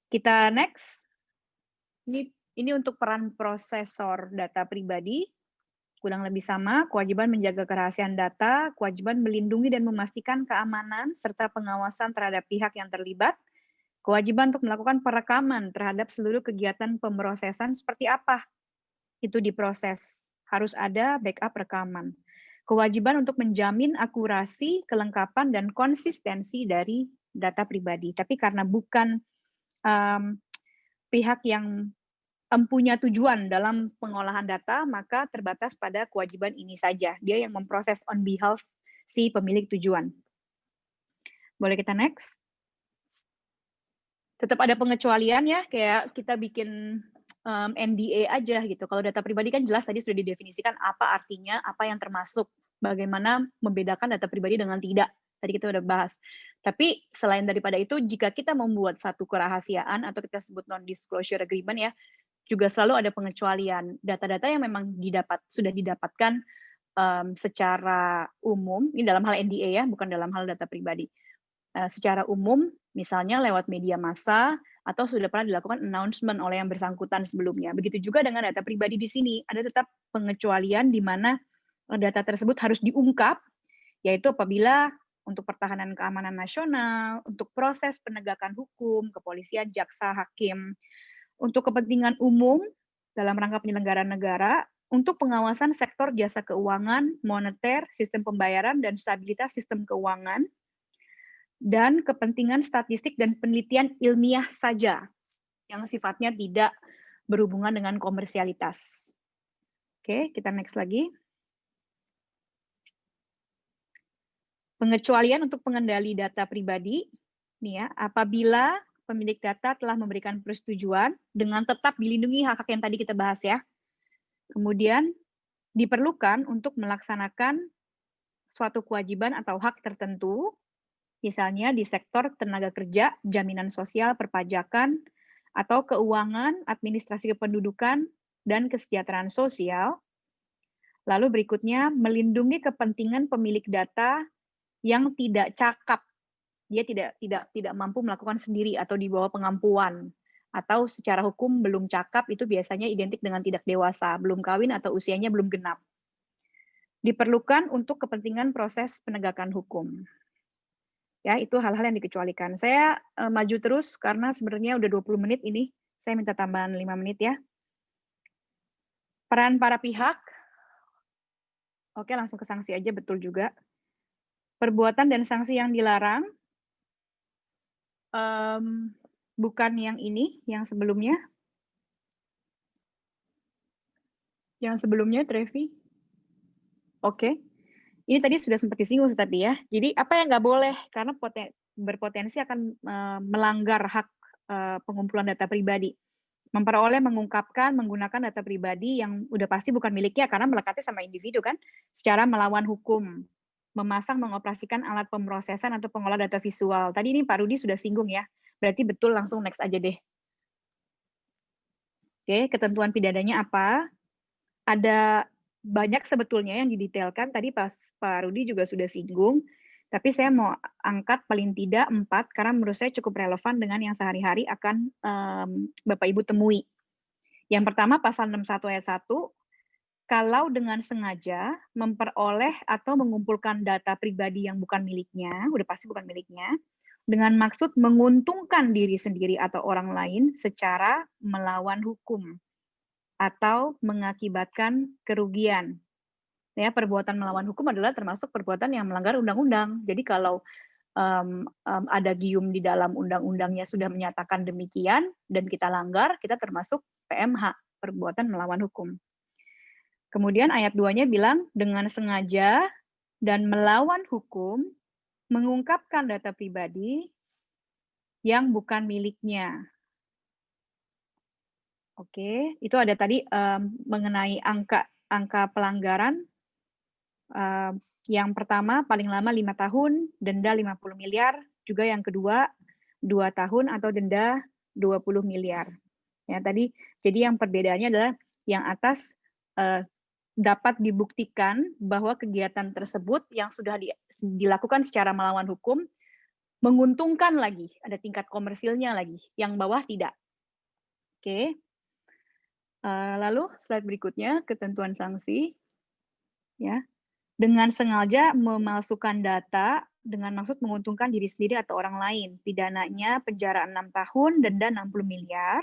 Kita next. Ini untuk peran prosesor data pribadi, kurang lebih sama, kewajiban menjaga kerahasiaan data, kewajiban melindungi dan memastikan keamanan, serta pengawasan terhadap pihak yang terlibat, kewajiban untuk melakukan perekaman terhadap seluruh kegiatan pemrosesan seperti apa itu diproses. Harus ada backup rekaman. Kewajiban untuk menjamin akurasi, kelengkapan, dan konsistensi dari data pribadi. Tapi karena bukan pihak yang punya tujuan dalam pengolahan data, maka terbatas pada kewajiban ini saja. Dia yang memproses on behalf si pemilik tujuan. Boleh kita next? Tetap ada pengecualian ya, kayak kita bikin NDA aja gitu. Kalau data pribadi kan jelas tadi sudah didefinisikan apa artinya, apa yang termasuk, bagaimana membedakan data pribadi dengan tidak. Tadi kita udah bahas. Tapi selain daripada itu, jika kita membuat satu kerahasiaan atau kita sebut non-disclosure agreement ya, juga selalu ada pengecualian. Data-data yang memang sudah didapatkan secara umum, ini dalam hal NDA ya, bukan dalam hal data pribadi. Secara umum, misalnya lewat media massa, atau sudah pernah dilakukan announcement oleh yang bersangkutan sebelumnya. Begitu juga dengan data pribadi di sini, ada tetap pengecualian di mana data tersebut harus diungkap, yaitu apabila untuk pertahanan keamanan nasional, untuk proses penegakan hukum, kepolisian, jaksa, hakim, untuk kepentingan umum dalam rangka penyelenggaraan negara, untuk pengawasan sektor jasa keuangan, moneter, sistem pembayaran, dan stabilitas sistem keuangan, dan kepentingan statistik dan penelitian ilmiah saja, yang sifatnya tidak berhubungan dengan komersialitas. Oke, kita next lagi. Pengecualian untuk pengendali data pribadi, nih ya, apabila pemilik data telah memberikan persetujuan dengan tetap dilindungi hak-hak yang tadi kita bahas ya. Kemudian diperlukan untuk melaksanakan suatu kewajiban atau hak tertentu, misalnya di sektor tenaga kerja, jaminan sosial, perpajakan, atau keuangan, administrasi kependudukan, dan kesejahteraan sosial. Lalu berikutnya, melindungi kepentingan pemilik data yang tidak cakap. Dia tidak mampu melakukan sendiri atau di bawah pengampuan. Atau secara hukum belum cakap itu biasanya identik dengan tidak dewasa, belum kawin atau usianya belum genap. Diperlukan untuk kepentingan proses penegakan hukum. Ya, itu hal-hal yang dikecualikan. Saya maju terus karena sebenarnya udah 20 menit ini. Saya minta tambahan 5 menit ya. Peran para pihak. Oke, langsung ke sanksi aja, betul juga. Perbuatan dan sanksi yang dilarang. Bukan yang ini, yang sebelumnya. Yang sebelumnya, Trevi. Oke. Ini tadi sudah sempat disinggung tapi ya. Jadi apa yang nggak boleh karena berpotensi akan melanggar hak pengumpulan data pribadi. Memperoleh, mengungkapkan, menggunakan data pribadi yang udah pasti bukan miliknya karena melekatnya sama individu kan, secara melawan hukum. Memasang, mengoperasikan alat pemrosesan atau pengolah data visual. Tadi ini Pak Rudi sudah singgung ya. Berarti betul, langsung next aja deh. Oke, ketentuan pidananya apa? Ada banyak sebetulnya yang didetailkan, tadi Pak Rudi juga sudah singgung, tapi saya mau angkat paling tidak 4, karena menurut saya cukup relevan dengan yang sehari-hari akan Bapak Ibu temui. Yang pertama, pasal 61 ayat 1, kalau dengan sengaja memperoleh atau mengumpulkan data pribadi yang bukan miliknya, udah pasti bukan miliknya, dengan maksud menguntungkan diri sendiri atau orang lain secara melawan hukum atau mengakibatkan kerugian. Ya, perbuatan melawan hukum adalah termasuk perbuatan yang melanggar undang-undang. Jadi kalau ada gium di dalam undang-undangnya sudah menyatakan demikian dan kita langgar, kita termasuk PMH, perbuatan melawan hukum. Kemudian ayat 2-nya bilang dengan sengaja dan melawan hukum mengungkapkan data pribadi yang bukan miliknya. Oke, itu ada tadi mengenai angka pelanggaran. Yang pertama paling lama 5 tahun, denda 50 miliar. Juga yang kedua 2 tahun atau denda 20 miliar. Ya, tadi jadi yang perbedaannya adalah yang atas dapat dibuktikan bahwa kegiatan tersebut yang sudah dilakukan secara melawan hukum menguntungkan lagi, ada tingkat komersilnya lagi, yang bawah tidak. Oke. Lalu slide berikutnya, ketentuan sanksi. Ya, dengan sengaja memalsukan data dengan maksud menguntungkan diri sendiri atau orang lain. Pidananya penjara 6 tahun, denda 60 miliar.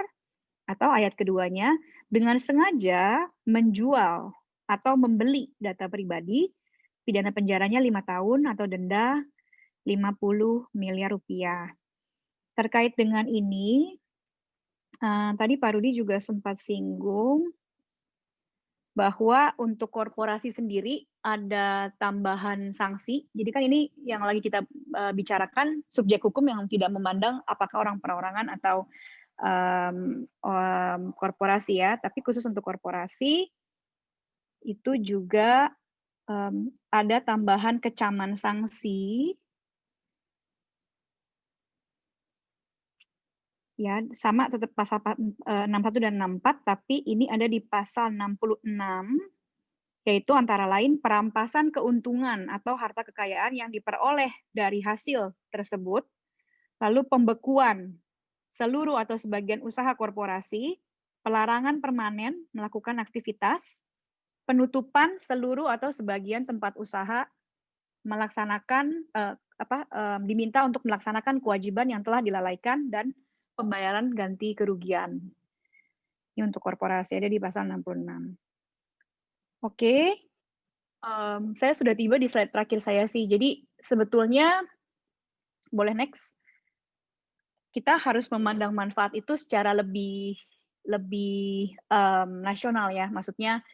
Atau ayat keduanya, dengan sengaja menjual atau membeli data pribadi, pidana penjaranya 5 tahun atau denda 50 miliar rupiah. Terkait dengan ini, tadi Pak Rudi juga sempat singgung bahwa untuk korporasi sendiri ada tambahan sanksi. Jadi kan ini yang lagi kita bicarakan subjek hukum yang tidak memandang apakah orang perorangan atau korporasi ya, tapi khusus untuk korporasi itu juga ada tambahan kecaman sanksi. Ya, sama tetap pasal 61 dan 64, tapi ini ada di pasal 66, yaitu antara lain perampasan keuntungan atau harta kekayaan yang diperoleh dari hasil tersebut, lalu pembekuan seluruh atau sebagian usaha korporasi, pelarangan permanen melakukan aktivitas, penutupan seluruh atau sebagian tempat usaha melaksanakan diminta untuk melaksanakan kewajiban yang telah dilalaikan dan pembayaran ganti kerugian. Ini untuk korporasi ada di pasal 66. Oke, saya sudah tiba di slide terakhir saya sih. Jadi sebetulnya boleh next. Kita harus memandang manfaat itu secara lebih nasional ya. Maksudnya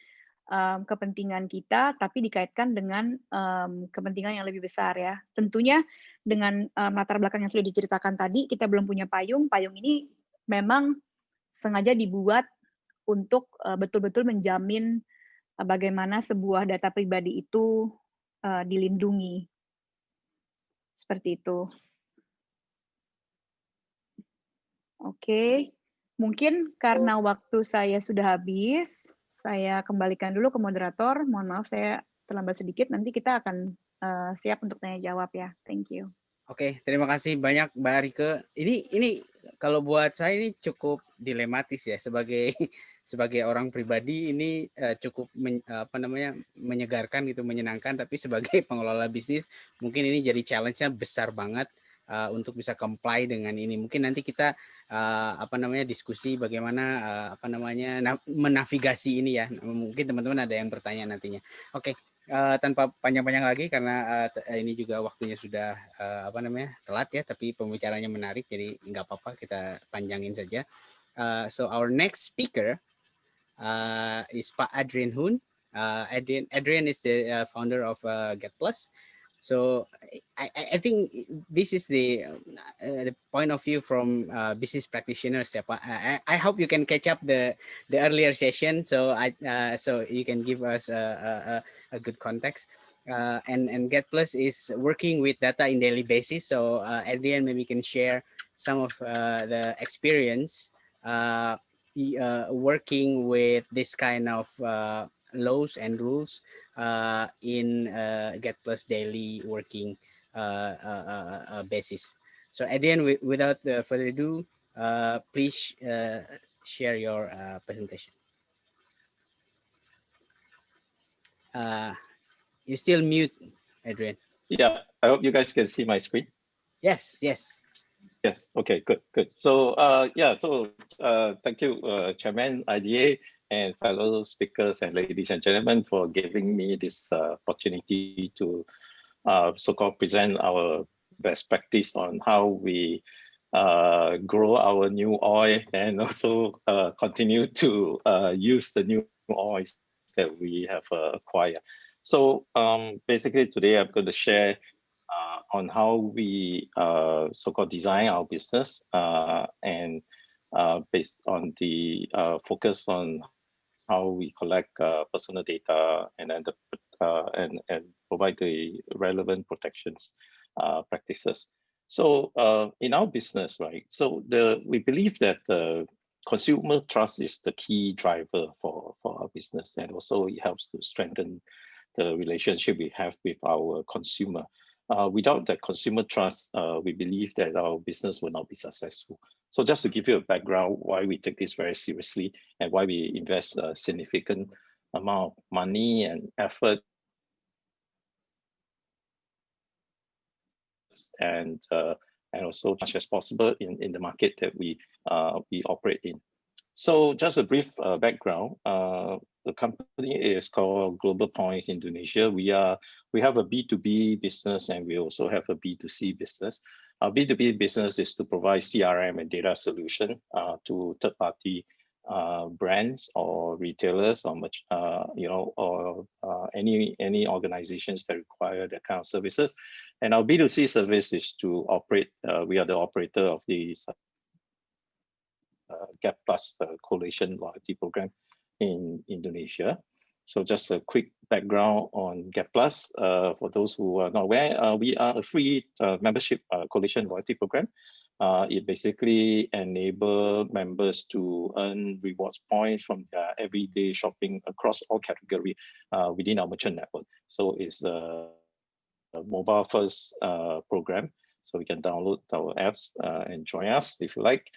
kepentingan kita, tapi dikaitkan dengan kepentingan yang lebih besar ya. Tentunya dengan latar belakang yang sudah diceritakan tadi, kita belum punya payung. Payung ini memang sengaja dibuat untuk betul-betul menjamin bagaimana sebuah data pribadi itu dilindungi. Seperti itu. Oke, mungkin karena waktu saya sudah habis, saya kembalikan dulu ke moderator. Mohon maaf saya terlambat sedikit, nanti kita akan siap untuk tanya jawab ya. Thank you. Oke, terima kasih banyak Mbak Rike. Ini kalau buat saya ini cukup dilematis ya sebagai orang pribadi ini cukup menyegarkan gitu, menyenangkan, tapi sebagai pengelola bisnis mungkin ini jadi challenge-nya besar banget untuk bisa comply dengan ini. Mungkin nanti kita diskusi bagaimana menavigasi ini ya. Mungkin teman-teman ada yang bertanya nantinya. Oke. Tanpa panjang-panjang lagi karena ini juga waktunya sudah telat ya, tapi pembicaranya menarik jadi nggak apa-apa kita panjangin saja. So our next speaker is Pak Adrian Hun. Adrian is the founder of GetPlus. So I think this is the point of view from business practitioners. Ya, Pak. I hope you can catch up the earlier session, so so you can give us a good context. And GetPlus is working with data in daily basis. So Adrian maybe can share some of the experience working with this kind of laws and rules in GetPlus daily working basis. So Adrian, without further ado, please share your presentation. You still mute, Adrian. Yeah, I hope you guys can see my screen. Yes. Yes. Okay. Good. So thank you, Chairman IDA and fellow speakers and ladies and gentlemen for giving me this opportunity to so-called present our best practice on how we grow our new oil and also continue to use the new oils that we have acquired. So basically today I'm going to share on how we so-called design our business and based on the focus on how we collect personal data and then and provide the relevant protections practices. So in our business, right? So we believe that consumer trust is the key driver for our business, and also it helps to strengthen the relationship we have with our consumer. Without that consumer trust, we believe that our business will not be successful. So just to give you a background why we take this very seriously and why we invest a significant amount of money and effort and also as much as possible in the market that we operate in. So just a brief background. The company is called Global Points Indonesia. We have a B2B business and we also have a B2C business. Our B2B business is to provide CRM and data solution to third-party brands or retailers or any organizations that require that kind of services. And our B2C service is to operate. We are the operator of the Gap Plus Coalition Loyalty Program in Indonesia. So just a quick background on Gap Plus. For those who are not aware, we are a free membership coalition loyalty program. It basically enables members to earn rewards points from their everyday shopping across all categories within our merchant network. So it's a mobile first program. So we can download our apps and join us if you like.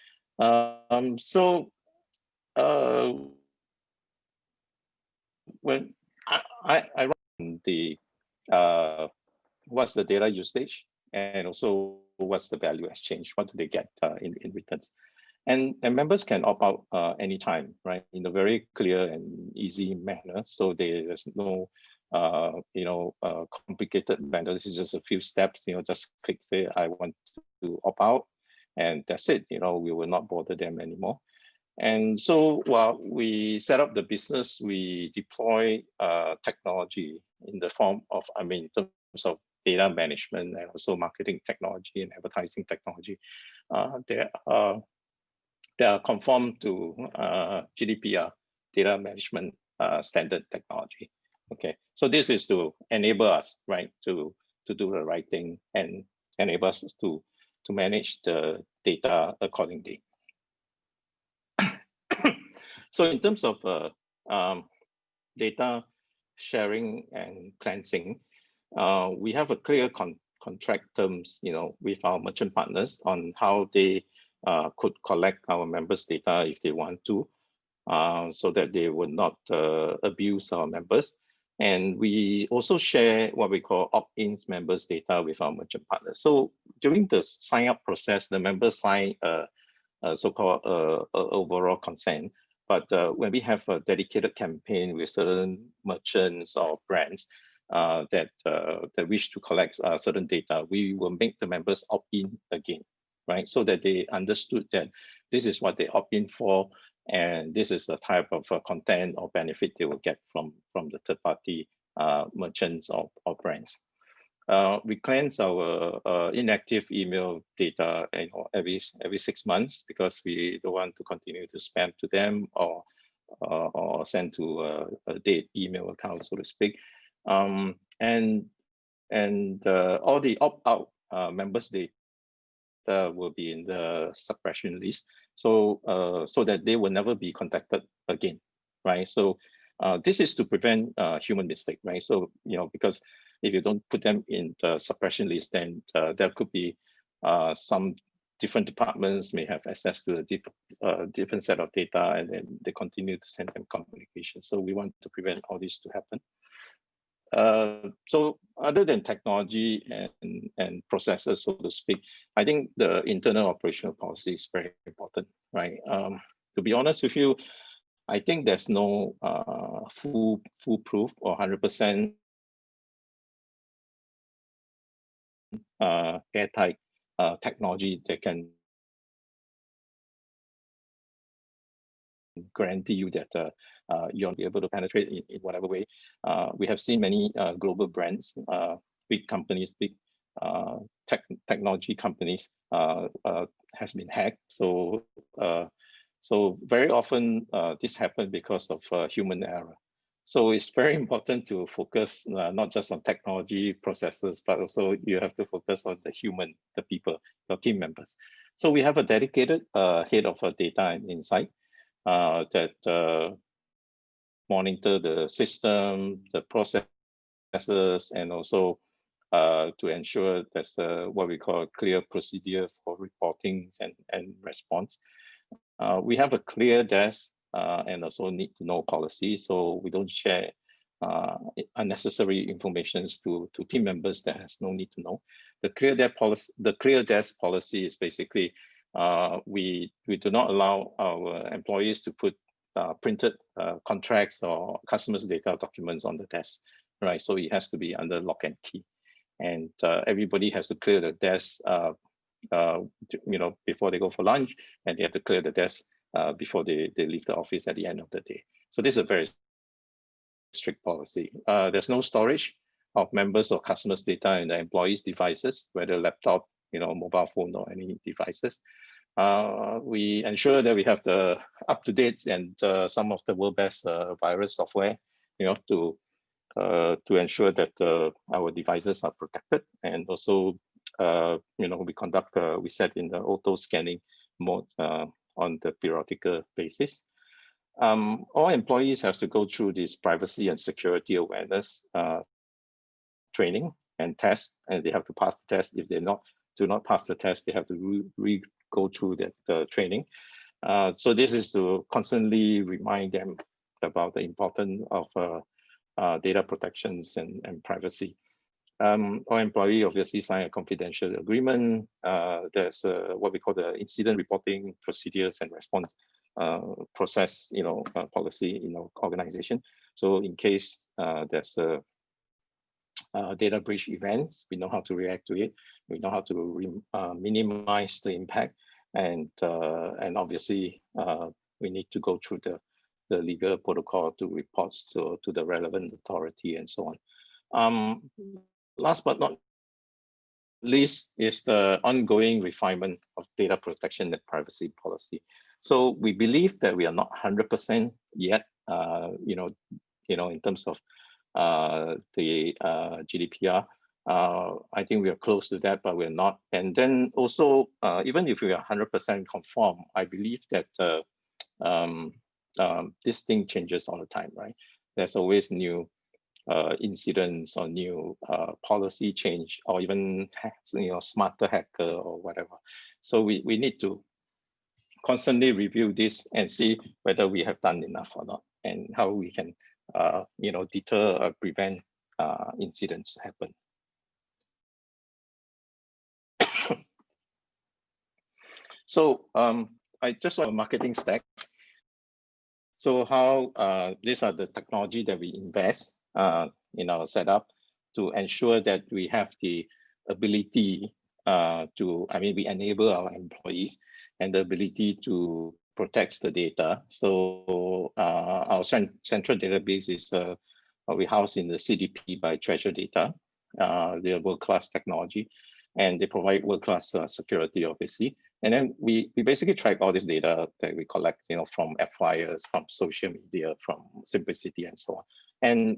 When I run the what's the data usage and also what's the value exchange, what do they get in returns, and members can opt out anytime, right, in a very clear and easy manner. So there's no complicated manner. This is just a few steps, just click say I want to opt out, and that's it. We will not bother them anymore. And so while we set up the business, we deploy technology in the form of, in terms of data management and also marketing technology and advertising technology. They are conform to GDPR data management standard technology. Okay, so this is to enable us, right, to do the right thing and enable us to manage the data accordingly. So in terms of data sharing and cleansing, we have a clear contract terms, with our merchant partners on how they could collect our members' data if they want to, so that they would not abuse our members. And we also share what we call opt-ins members' data with our merchant partners. So during the sign-up process, the members sign a so-called overall consent. But when we have a dedicated campaign with certain merchants or brands that wish to collect certain data, we will make the members opt in again, right? So that they understood that this is what they opt in for, and this is the type of content or benefit they will get from the third-party merchants or brands. We cleanse our inactive email data every 6 months because we don't want to continue to spam to them or send to a dead email account, so to speak. And all the opt-out members' data will be in the suppression list, so that they will never be contacted again, right? So this is to prevent human mistake, right? So because if you don't put them in the suppression list, then there could be some different departments may have access to a different set of data, and then they continue to send them communication. So we want to prevent all this to happen. So other than technology and processes, so to speak, I think the internal operational policy is very important, right? To be honest with you, I think there's no foolproof or 100% airtight technology that can guarantee you that you'll be able to penetrate in whatever way. We have seen many global brands, big companies, big technology companies has been hacked. So so very often this happens because of human error. So it's very important to focus not just on technology processes, but also you have to focus on the human, the people, your team members. So we have a dedicated head of data and insight that monitor the system, the processes, and also to ensure there's what we call a clear procedure for reporting and response. We have a clear desk and also need to know policy, so we don't share unnecessary information to team members that has no need to know. The clear desk policy is basically we do not allow our employees to put printed contracts or customers' data documents on the desk, right? So it has to be under lock and key, and everybody has to clear the desk, before they go for lunch, and they have to clear the desk before they leave the office at the end of the day. So this is a very strict policy. There's no storage of members or customers' data in the employees' devices, whether laptop, mobile phone or any devices. We ensure that we have the up-to-date and some of the world best virus software, to ensure that our devices are protected, and also we set in the auto scanning mode on the periodical basis. All employees have to go through this privacy and security awareness training and test, and they have to pass the test. If they do not pass the test, they have to go through the training. So this is to constantly remind them about the importance of data protections and privacy. Our employee obviously sign a confidential agreement. There's what we call the incident reporting procedures and response process, policy in our organization. So in case there's a data breach events, we know how to react to it. We know how to minimize the impact, and obviously we need to go through the legal protocol to report to the relevant authority and so on. Last but not least is the ongoing refinement of data protection and privacy policy. So we believe that we are not 100% yet, in terms of the GDPR. I think we are close to that, but we're not. And then also, even if we are 100% conform, I believe that this thing changes all the time, right? There's always new incidents or new policy change, or even smarter hacker or whatever. So we need to constantly review this and see whether we have done enough or not, and how we can deter or prevent incidents to happen. So I just want a marketing stack. So how these are the technology that we invest in our setup to ensure that we have the ability we enable our employees and the ability to protect the data. So our central database is we house in the CDP by Treasure Data. They're world-class technology, and they provide world-class security, obviously. And then we basically track all this data that we collect, from flyers, from social media, from Simplicity, and so on.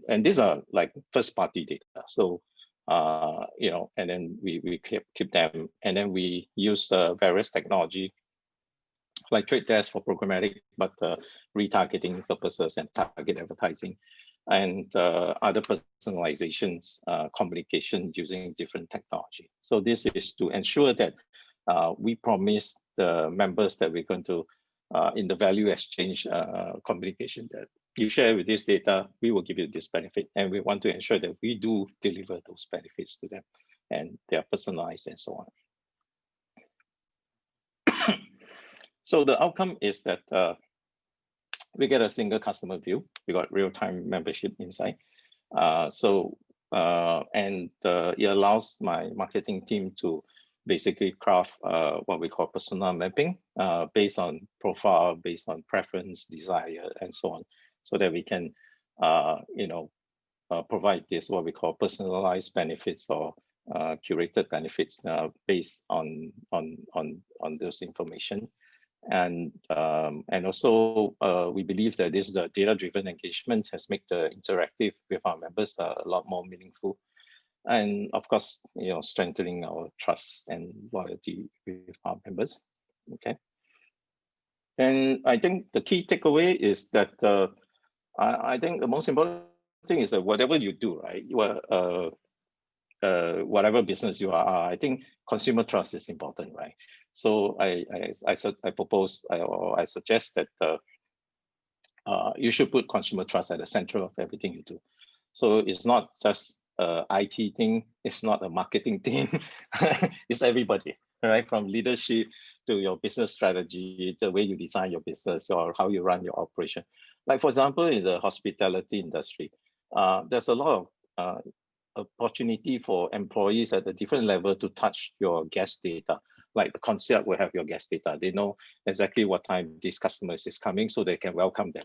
And these are like first-party data. So and then we keep them, and then we use various technology like Trade Desk for programmatic, but retargeting purposes and target advertising, and other personalizations, communication using different technology. So this is to ensure that we promise the members that we're going to, in the value exchange communication, that you share with this data, we will give you this benefit, and we want to ensure that we do deliver those benefits to them, and they are personalized and so on. So the outcome is that we get a single customer view. We got real-time membership insight. And it allows my marketing team to basically craft what we call persona mapping based on profile, based on preference, desire, and so on, so that we can, provide this what we call personalized benefits or curated benefits based on those information. And also we believe that this data-driven engagement has made the interactive with our members a lot more meaningful, and of course, strengthening our trust and loyalty with our members. Okay, and I think the key takeaway is that I think the most important thing is that whatever you do, right, you are whatever business you are, I think consumer trust is important, right? So I propose, or I suggest that you should put consumer trust at the center of everything you do. So it's not just a IT thing, it's not a marketing thing, it's everybody, right? From leadership to your business strategy, the way you design your business or how you run your operation. Like for example, in the hospitality industry, there's a lot of opportunity for employees at a different level to touch your guest data. Like the concierge will have your guest data. They know exactly what time this customer is coming, so they can welcome them.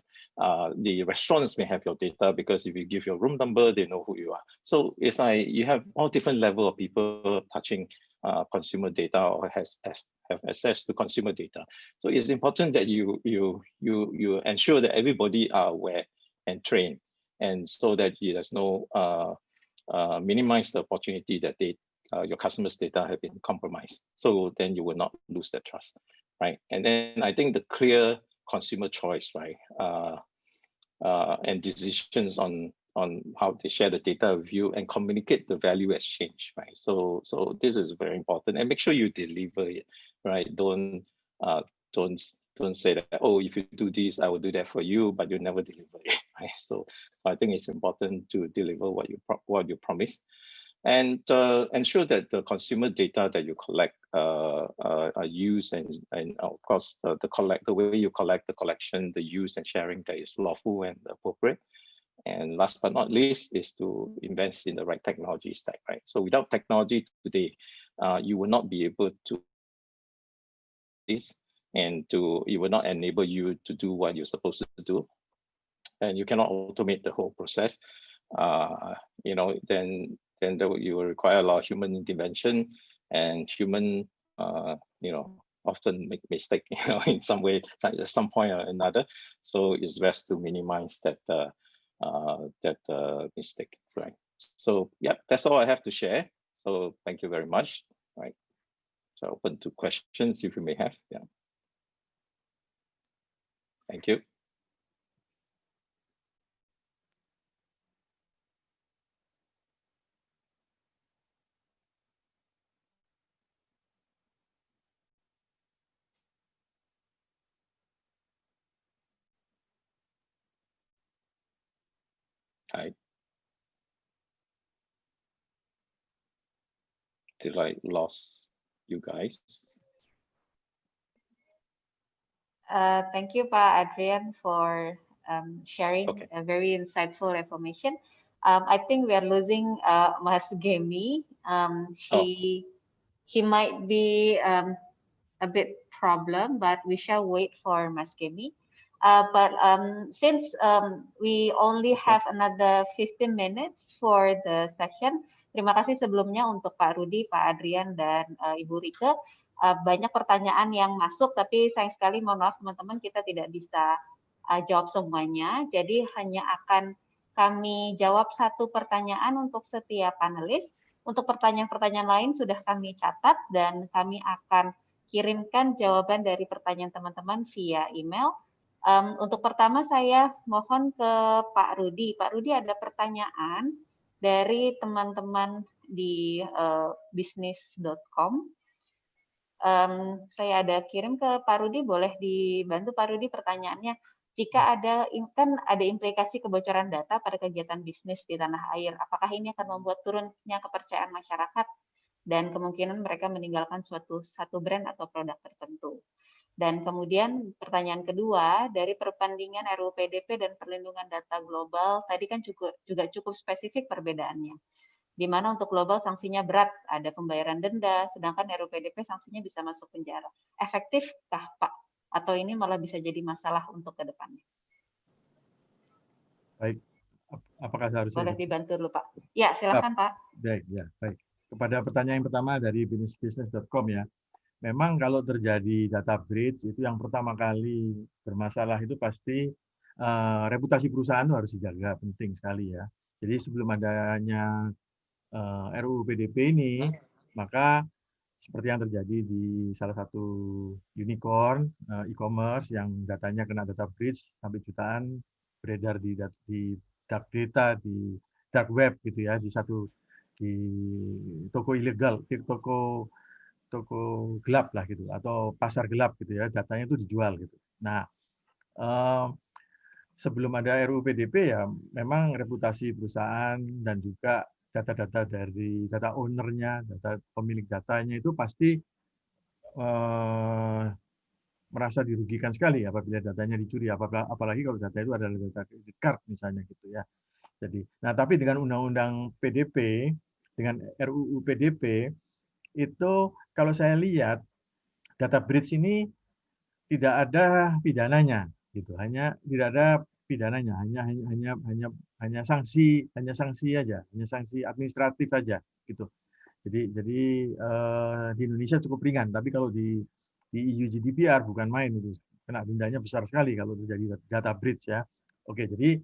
The restaurants may have your data because if you give your room number, they know who you are. So it's like you have all different level of people touching consumer data or have access to consumer data. So it's important that you ensure that everybody are aware and trained, and so that there's no minimize the opportunity that your customers' data have been compromised. So then you will not lose that trust, right? And then I think the clear consumer choice, right, and decisions on how they share the data with you and communicate the value exchange, right? So this is very important, and make sure you deliver it, right? Don't say that, oh, if you do this, I will do that for you, but you never deliver it, right? So I think it's important to deliver what you promise, and ensure that the consumer data that you collect are used, and of course the way you collect the collection, the use and sharing that is lawful and appropriate. And last but not least is to invest in the right technology stack, right? So without technology today, you will not be able to this, and it will not enable you to do what you're supposed to do, and you cannot automate the whole process. Then you will require a lot of human intervention, and human often make mistake in some way at some point or another. So it's best to minimize that mistake, right? So yeah, that's all I have to share. So thank you very much. Right. So open to questions if you may have. Yeah. Thank you. Hi. Did I lost you guys? Thank you, Pak Adrian, for sharing a very insightful information. I think we are losing Mas Gemi. He might be a bit problem, but we shall wait for Mas Gemi. But since we only have another 15 minutes for the session, terima kasih sebelumnya untuk Pak Rudi, Pak Adrian, dan Ibu Rike. Banyak pertanyaan yang masuk, tapi sayang sekali mohon maaf teman-teman, kita tidak bisa jawab semuanya. Jadi hanya akan kami jawab satu pertanyaan untuk setiap panelis. Untuk pertanyaan-pertanyaan lain sudah kami catat dan kami akan kirimkan jawaban dari pertanyaan teman-teman via email. Untuk pertama saya mohon ke Pak Rudi. Pak Rudi, ada pertanyaan dari teman-teman di business.com. Saya ada kirim ke Pak Rudi, boleh dibantu Pak Rudi pertanyaannya. jika kan ada implikasi kebocoran data pada kegiatan bisnis di tanah air, apakah ini akan membuat turunnya kepercayaan masyarakat dan kemungkinan mereka meninggalkan satu brand atau produk tertentu. Dan kemudian pertanyaan kedua, dari perbandingan RUU PDP dan perlindungan data global, tadi kan juga cukup spesifik perbedaannya. Di mana untuk global sanksinya berat, ada pembayaran denda, sedangkan RUU PDP sanksinya bisa masuk penjara. Efektifkah, Pak? Atau ini malah bisa jadi masalah untuk ke depannya? Baik, apakah seharusnya? Boleh dibantu dulu, Pak. Ya, silakan, Pak. Baik, ya, baik. Kepada pertanyaan yang pertama dari businessbusiness.com ya, memang kalau terjadi data breach itu yang pertama kali bermasalah itu pasti reputasi perusahaan itu harus dijaga, penting sekali ya. Jadi sebelum adanya RUU PDP ini, maka seperti yang terjadi di salah satu unicorn e-commerce yang datanya kena data breach sampai jutaan beredar di dark data, di dark web gitu ya, di toko ilegal, toko gelap lah gitu, atau pasar gelap gitu ya, datanya itu dijual gitu. Nah, sebelum ada RUU PDP ya memang reputasi perusahaan dan juga data-data dari data ownernya, data pemilik datanya itu pasti merasa dirugikan sekali apabila datanya dicuri, apalagi kalau data itu adalah data credit card misalnya gitu ya. Jadi, nah tapi dengan undang-undang PDP, dengan RUU PDP itu kalau saya lihat data breach ini tidak ada pidananya gitu, tidak ada pidananya, hanya sanksi aja, hanya sanksi administratif aja gitu. Jadi di Indonesia cukup ringan, tapi kalau di EU GDPR bukan main itu, kena dendanya besar sekali kalau terjadi data breach ya. Oke, jadi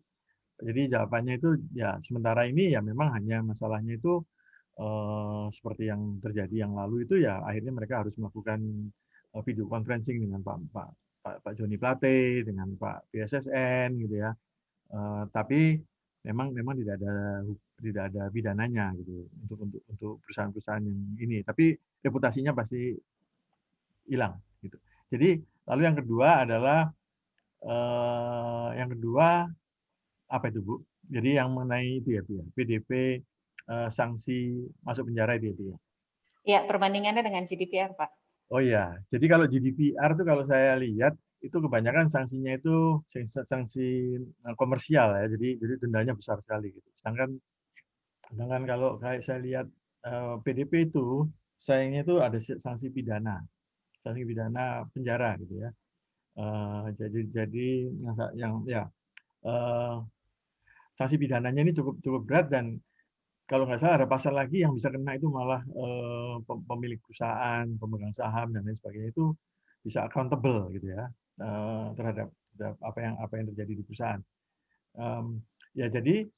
jawabannya itu ya sementara ini ya memang hanya masalahnya itu seperti yang terjadi yang lalu itu ya akhirnya mereka harus melakukan video conferencing dengan Pak Joni Plate, dengan Pak BSSN gitu ya. Tapi memang tidak ada pidananya gitu untuk perusahaan-perusahaan yang ini. Tapi reputasinya pasti hilang gitu. Jadi lalu yang kedua adalah apa itu Bu? Jadi yang mengenai itu ya Bu ya, PDP sanksi masuk penjara itu ya. Ya, perbandingannya dengan GDPR, Pak. Oh iya, jadi kalau GDPR tuh kalau saya lihat itu kebanyakan sanksinya itu sanksi komersial ya, jadi dendanya besar sekali gitu. Sedangkan kalau kayak saya lihat PDP itu sayangnya itu ada sanksi pidana penjara gitu ya. Jadi yang ya sanksi pidananya ini cukup berat dan kalau nggak salah ada pasal lagi yang bisa kena itu malah pemilik perusahaan, pemegang saham dan lain sebagainya itu bisa accountable gitu ya terhadap apa yang terjadi di perusahaan. Ya jadi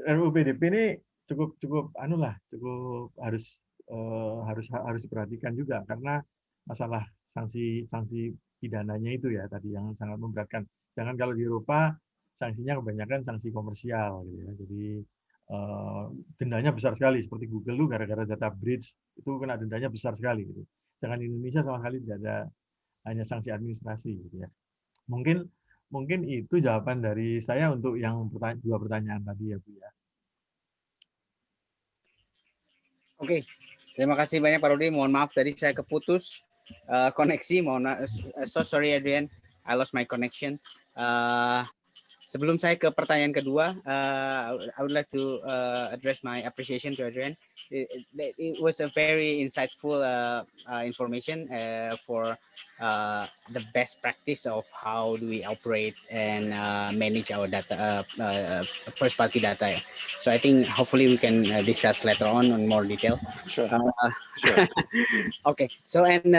RUU PDP ini cukup harus diperhatikan juga karena masalah sanksi pidananya itu ya tadi yang sangat memberatkan. Jangan kalau di Eropa sanksinya kebanyakan sanksi komersial gitu ya. Jadi dendanya besar sekali seperti Google lu gara-gara data breach itu kena dendanya besar sekali gitu. Jangan di Indonesia sama sekali tidak ada, hanya sanksi administrasi gitu ya. Mungkin itu jawaban dari saya untuk yang dua pertanyaan tadi ya Bu ya. Oke, terima kasih banyak Pak Rudi. Mohon maaf tadi saya keputus koneksi. So sorry Adrian, I lost my connection. Sebelum saya ke pertanyaan kedua, I would like to address my appreciation to Adrian. It was a very insightful information for the best practice of how do we operate and manage our data, first party data. So I think hopefully we can discuss later on more detail. Sure. Sure. Okay. So and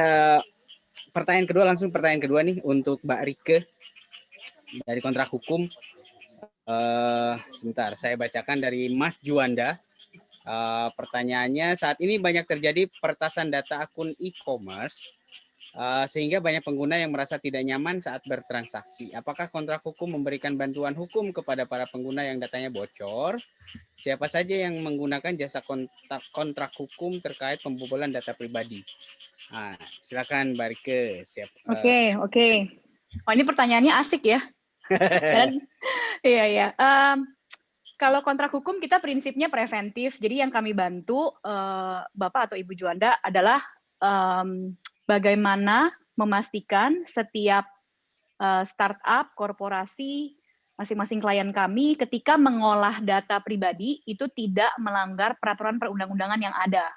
pertanyaan kedua nih untuk Mbak Rike dari Kontrak Hukum. Sebentar, saya bacakan dari Mas Juanda. Pertanyaannya, saat ini banyak terjadi peretasan data akun e-commerce sehingga banyak pengguna yang merasa tidak nyaman saat bertransaksi. Apakah Kontrak Hukum memberikan bantuan hukum kepada para pengguna yang datanya bocor? Siapa saja yang menggunakan jasa kontrak hukum terkait pembobolan data pribadi? Silakan Mbak Rike. Oke. Oh, ini pertanyaannya asik ya. Dan iya. Kalau kontrak hukum kita prinsipnya preventif. Jadi yang kami bantu Bapak atau Ibu Juanda adalah bagaimana memastikan setiap startup, korporasi, masing-masing klien kami ketika mengolah data pribadi itu tidak melanggar peraturan perundang-undangan yang ada.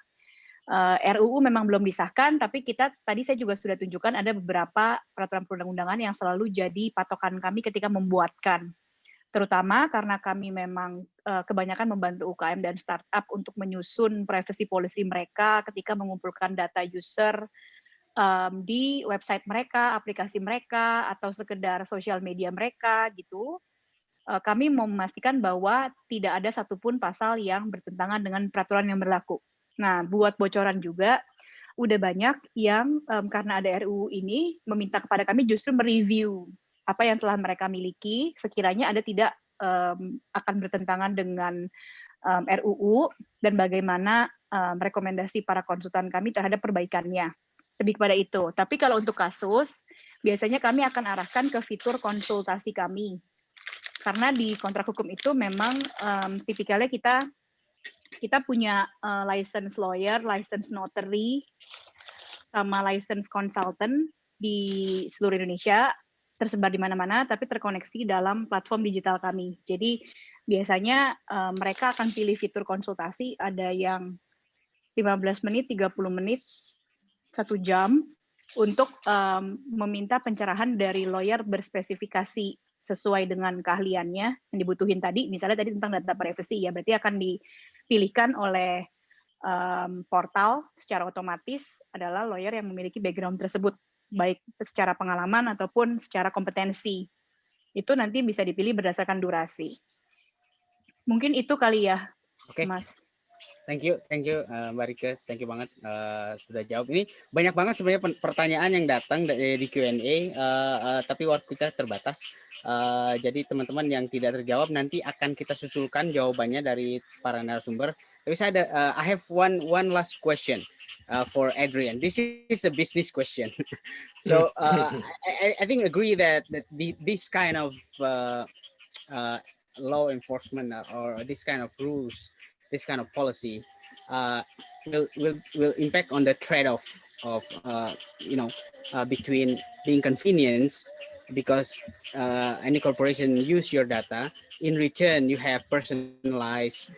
RUU memang belum disahkan, tapi tadi saya juga sudah tunjukkan ada beberapa peraturan perundang-undangan yang selalu jadi patokan kami ketika membuatkan. Terutama karena kami memang kebanyakan membantu UKM dan startup untuk menyusun privacy policy mereka ketika mengumpulkan data user di website mereka, aplikasi mereka, atau sekedar sosial media mereka gitu. Kami mau memastikan bahwa tidak ada satupun pasal yang bertentangan dengan peraturan yang berlaku. Nah, buat bocoran juga, udah banyak yang karena ada RUU ini meminta kepada kami justru mereview apa yang telah mereka miliki, sekiranya ada tidak akan bertentangan dengan RUU dan bagaimana rekomendasi para konsultan kami terhadap perbaikannya. Lebih kepada itu. Tapi kalau untuk kasus, biasanya kami akan arahkan ke fitur konsultasi kami. Karena di kontrak hukum itu memang tipikalnya kita punya license lawyer, license notary, sama license consultant di seluruh Indonesia, tersebar di mana-mana, tapi terkoneksi dalam platform digital kami. Jadi biasanya mereka akan pilih fitur konsultasi, ada yang 15 menit, 30 menit, 1 jam, untuk meminta pencerahan dari lawyer berspesifikasi sesuai dengan keahliannya yang dibutuhin tadi. Misalnya tadi tentang data privacy, ya berarti akan dipilihkan oleh portal secara otomatis adalah lawyer yang memiliki background tersebut, baik secara pengalaman ataupun secara kompetensi. Itu nanti bisa dipilih berdasarkan durasi. Mungkin itu kali ya, Mas. Thank you, Mbak Rike, thank you banget sudah jawab. Ini banyak banget sebenarnya pertanyaan yang datang di Q&A, tapi waktu kita terbatas. Jadi teman-teman yang tidak terjawab nanti akan kita susulkan jawabannya dari para narasumber. Tapi saya ada, I have one last question for Adrian. This is a business question. So I think agree that this kind of law enforcement or this kind of rules, this kind of policy will impact on the trade-off of between the inconvenience, because any corporation use your data. In return, you have personalized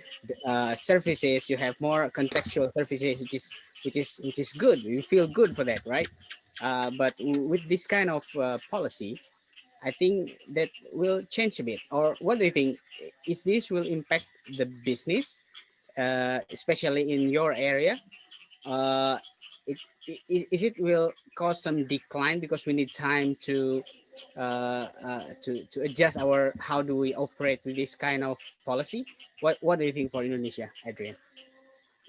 services. You have more contextual services, which is good. You feel good for that, right? But with this kind of policy, I think that will change a bit. Or what do you think? Is this will impact the business, especially in your area? Is it will cause some decline because we need time to adjust our how do we operate with this kind of policy? What do you think for Indonesia, Adrian?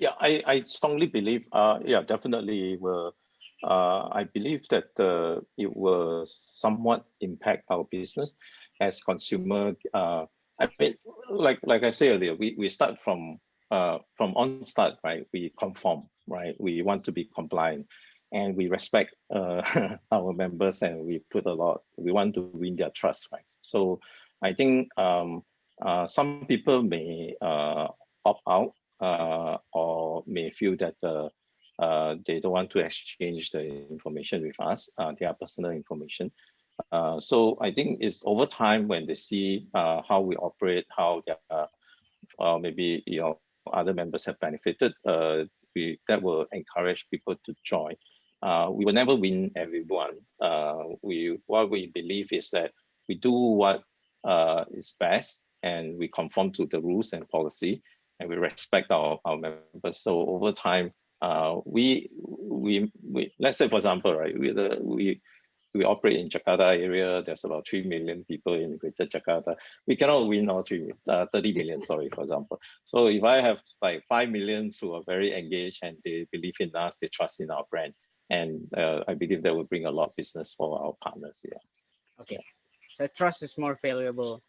Yeah, I strongly believe. Yeah, definitely will. I believe that it will somewhat impact our business as consumer. I mean, like I said earlier, we start from onstart, right? We conform, right? We want to be compliant, and we respect our members, and we put a lot. We want to win their trust, right? So I think some people may opt out or may feel that they don't want to exchange the information with us, their personal information. So I think it's over time when they see how we operate, how maybe other members have benefited, that will encourage people to join. We will never win everyone. What we believe is that we do what is best, and we conform to the rules and policy, and we respect our members. So over time, we let's say, for example, right, we operate in Jakarta area. There's about 3 million people in Greater Jakarta. We cannot win all 30 million, sorry, for example. So if I have like 5 million who are very engaged and they believe in us, they trust in our brand, and I believe that will bring a lot of business for our partners. Yeah. Okay. So trust is more valuable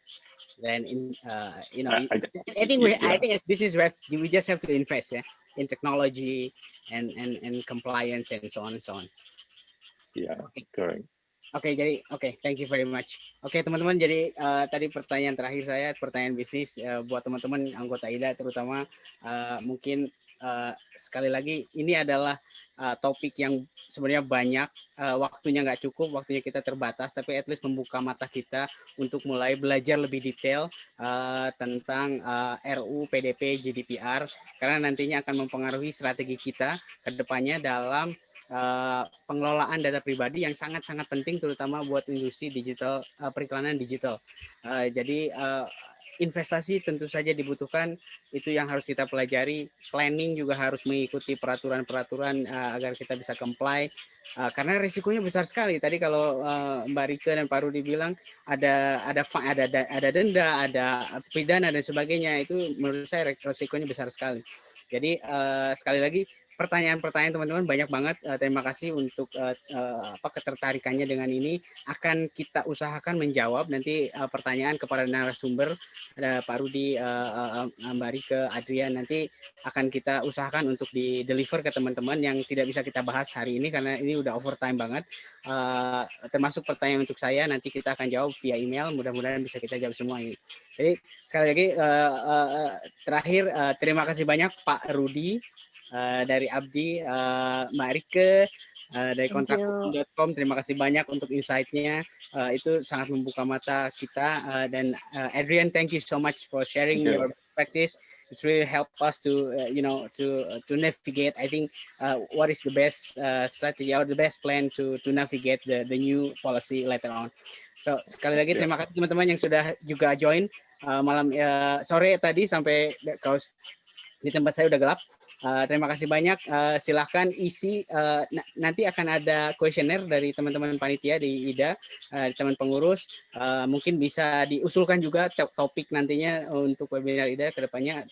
than in I think as business we just have to invest in technology and compliance and so on and so on. Yeah, correct. Thank you very much. Oke, teman-teman, jadi tadi pertanyaan terakhir saya, pertanyaan bisnis buat teman-teman anggota IDA terutama, mungkin sekali lagi ini adalah topik yang sebenarnya banyak, waktunya nggak cukup, waktunya kita terbatas, tapi at least membuka mata kita untuk mulai belajar lebih detail tentang RU, PDP, GDPR, karena nantinya akan mempengaruhi strategi kita ke depannya dalam pengelolaan data pribadi yang sangat-sangat penting terutama buat industri digital, periklanan digital. Jadi investasi tentu saja dibutuhkan, itu yang harus kita pelajari. Planning juga harus mengikuti peraturan-peraturan agar kita bisa comply. Karena risikonya besar sekali. Tadi kalau Mbak Rike dan Pak Rudi bilang ada denda, ada pidana dan sebagainya, itu menurut saya risikonya besar sekali. Jadi sekali lagi pertanyaan-pertanyaan teman-teman banyak banget. Terima kasih untuk ketertarikannya dengan ini. Akan kita usahakan menjawab nanti pertanyaan kepada narasumber, ada Pak Rudi, Mbak Rike, Adrian, nanti akan kita usahakan untuk di-deliver ke teman-teman yang tidak bisa kita bahas hari ini karena ini udah overtime banget. Termasuk pertanyaan untuk saya, nanti kita akan jawab via email, mudah-mudahan bisa kita jawab semua ini. Jadi sekali lagi terakhir terima kasih banyak Pak Rudi dari Abdi, Mbak Rike dari kontrak.com, terima kasih banyak untuk insight-nya, itu sangat membuka mata kita, dan Adrian, thank you so much for sharing your perspectives. It's really helped us to to navigate, I think, what is the best strategy or the best plan to navigate the new policy later on. So sekali lagi terima kasih teman-teman yang sudah juga join malam sore tadi sampai kalau di tempat saya udah gelap. Terima kasih banyak. Silahkan isi. Nanti akan ada kuesioner dari teman-teman panitia di IDA, teman pengurus. Mungkin bisa diusulkan juga topik nantinya untuk webinar IDA ke depannya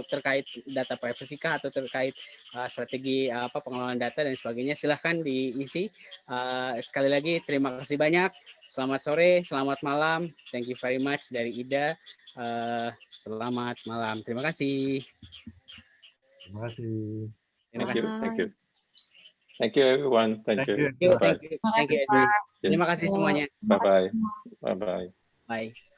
terkait data privacy kah atau terkait strategi pengelolaan data dan sebagainya. Silahkan diisi. Sekali lagi terima kasih banyak. Selamat sore, selamat malam. Thank you very much dari IDA. Selamat malam. Terima kasih. Terima kasih. Thank you. Thank you everyone. Thank you. Terima kasih semuanya. Bye bye. Bye.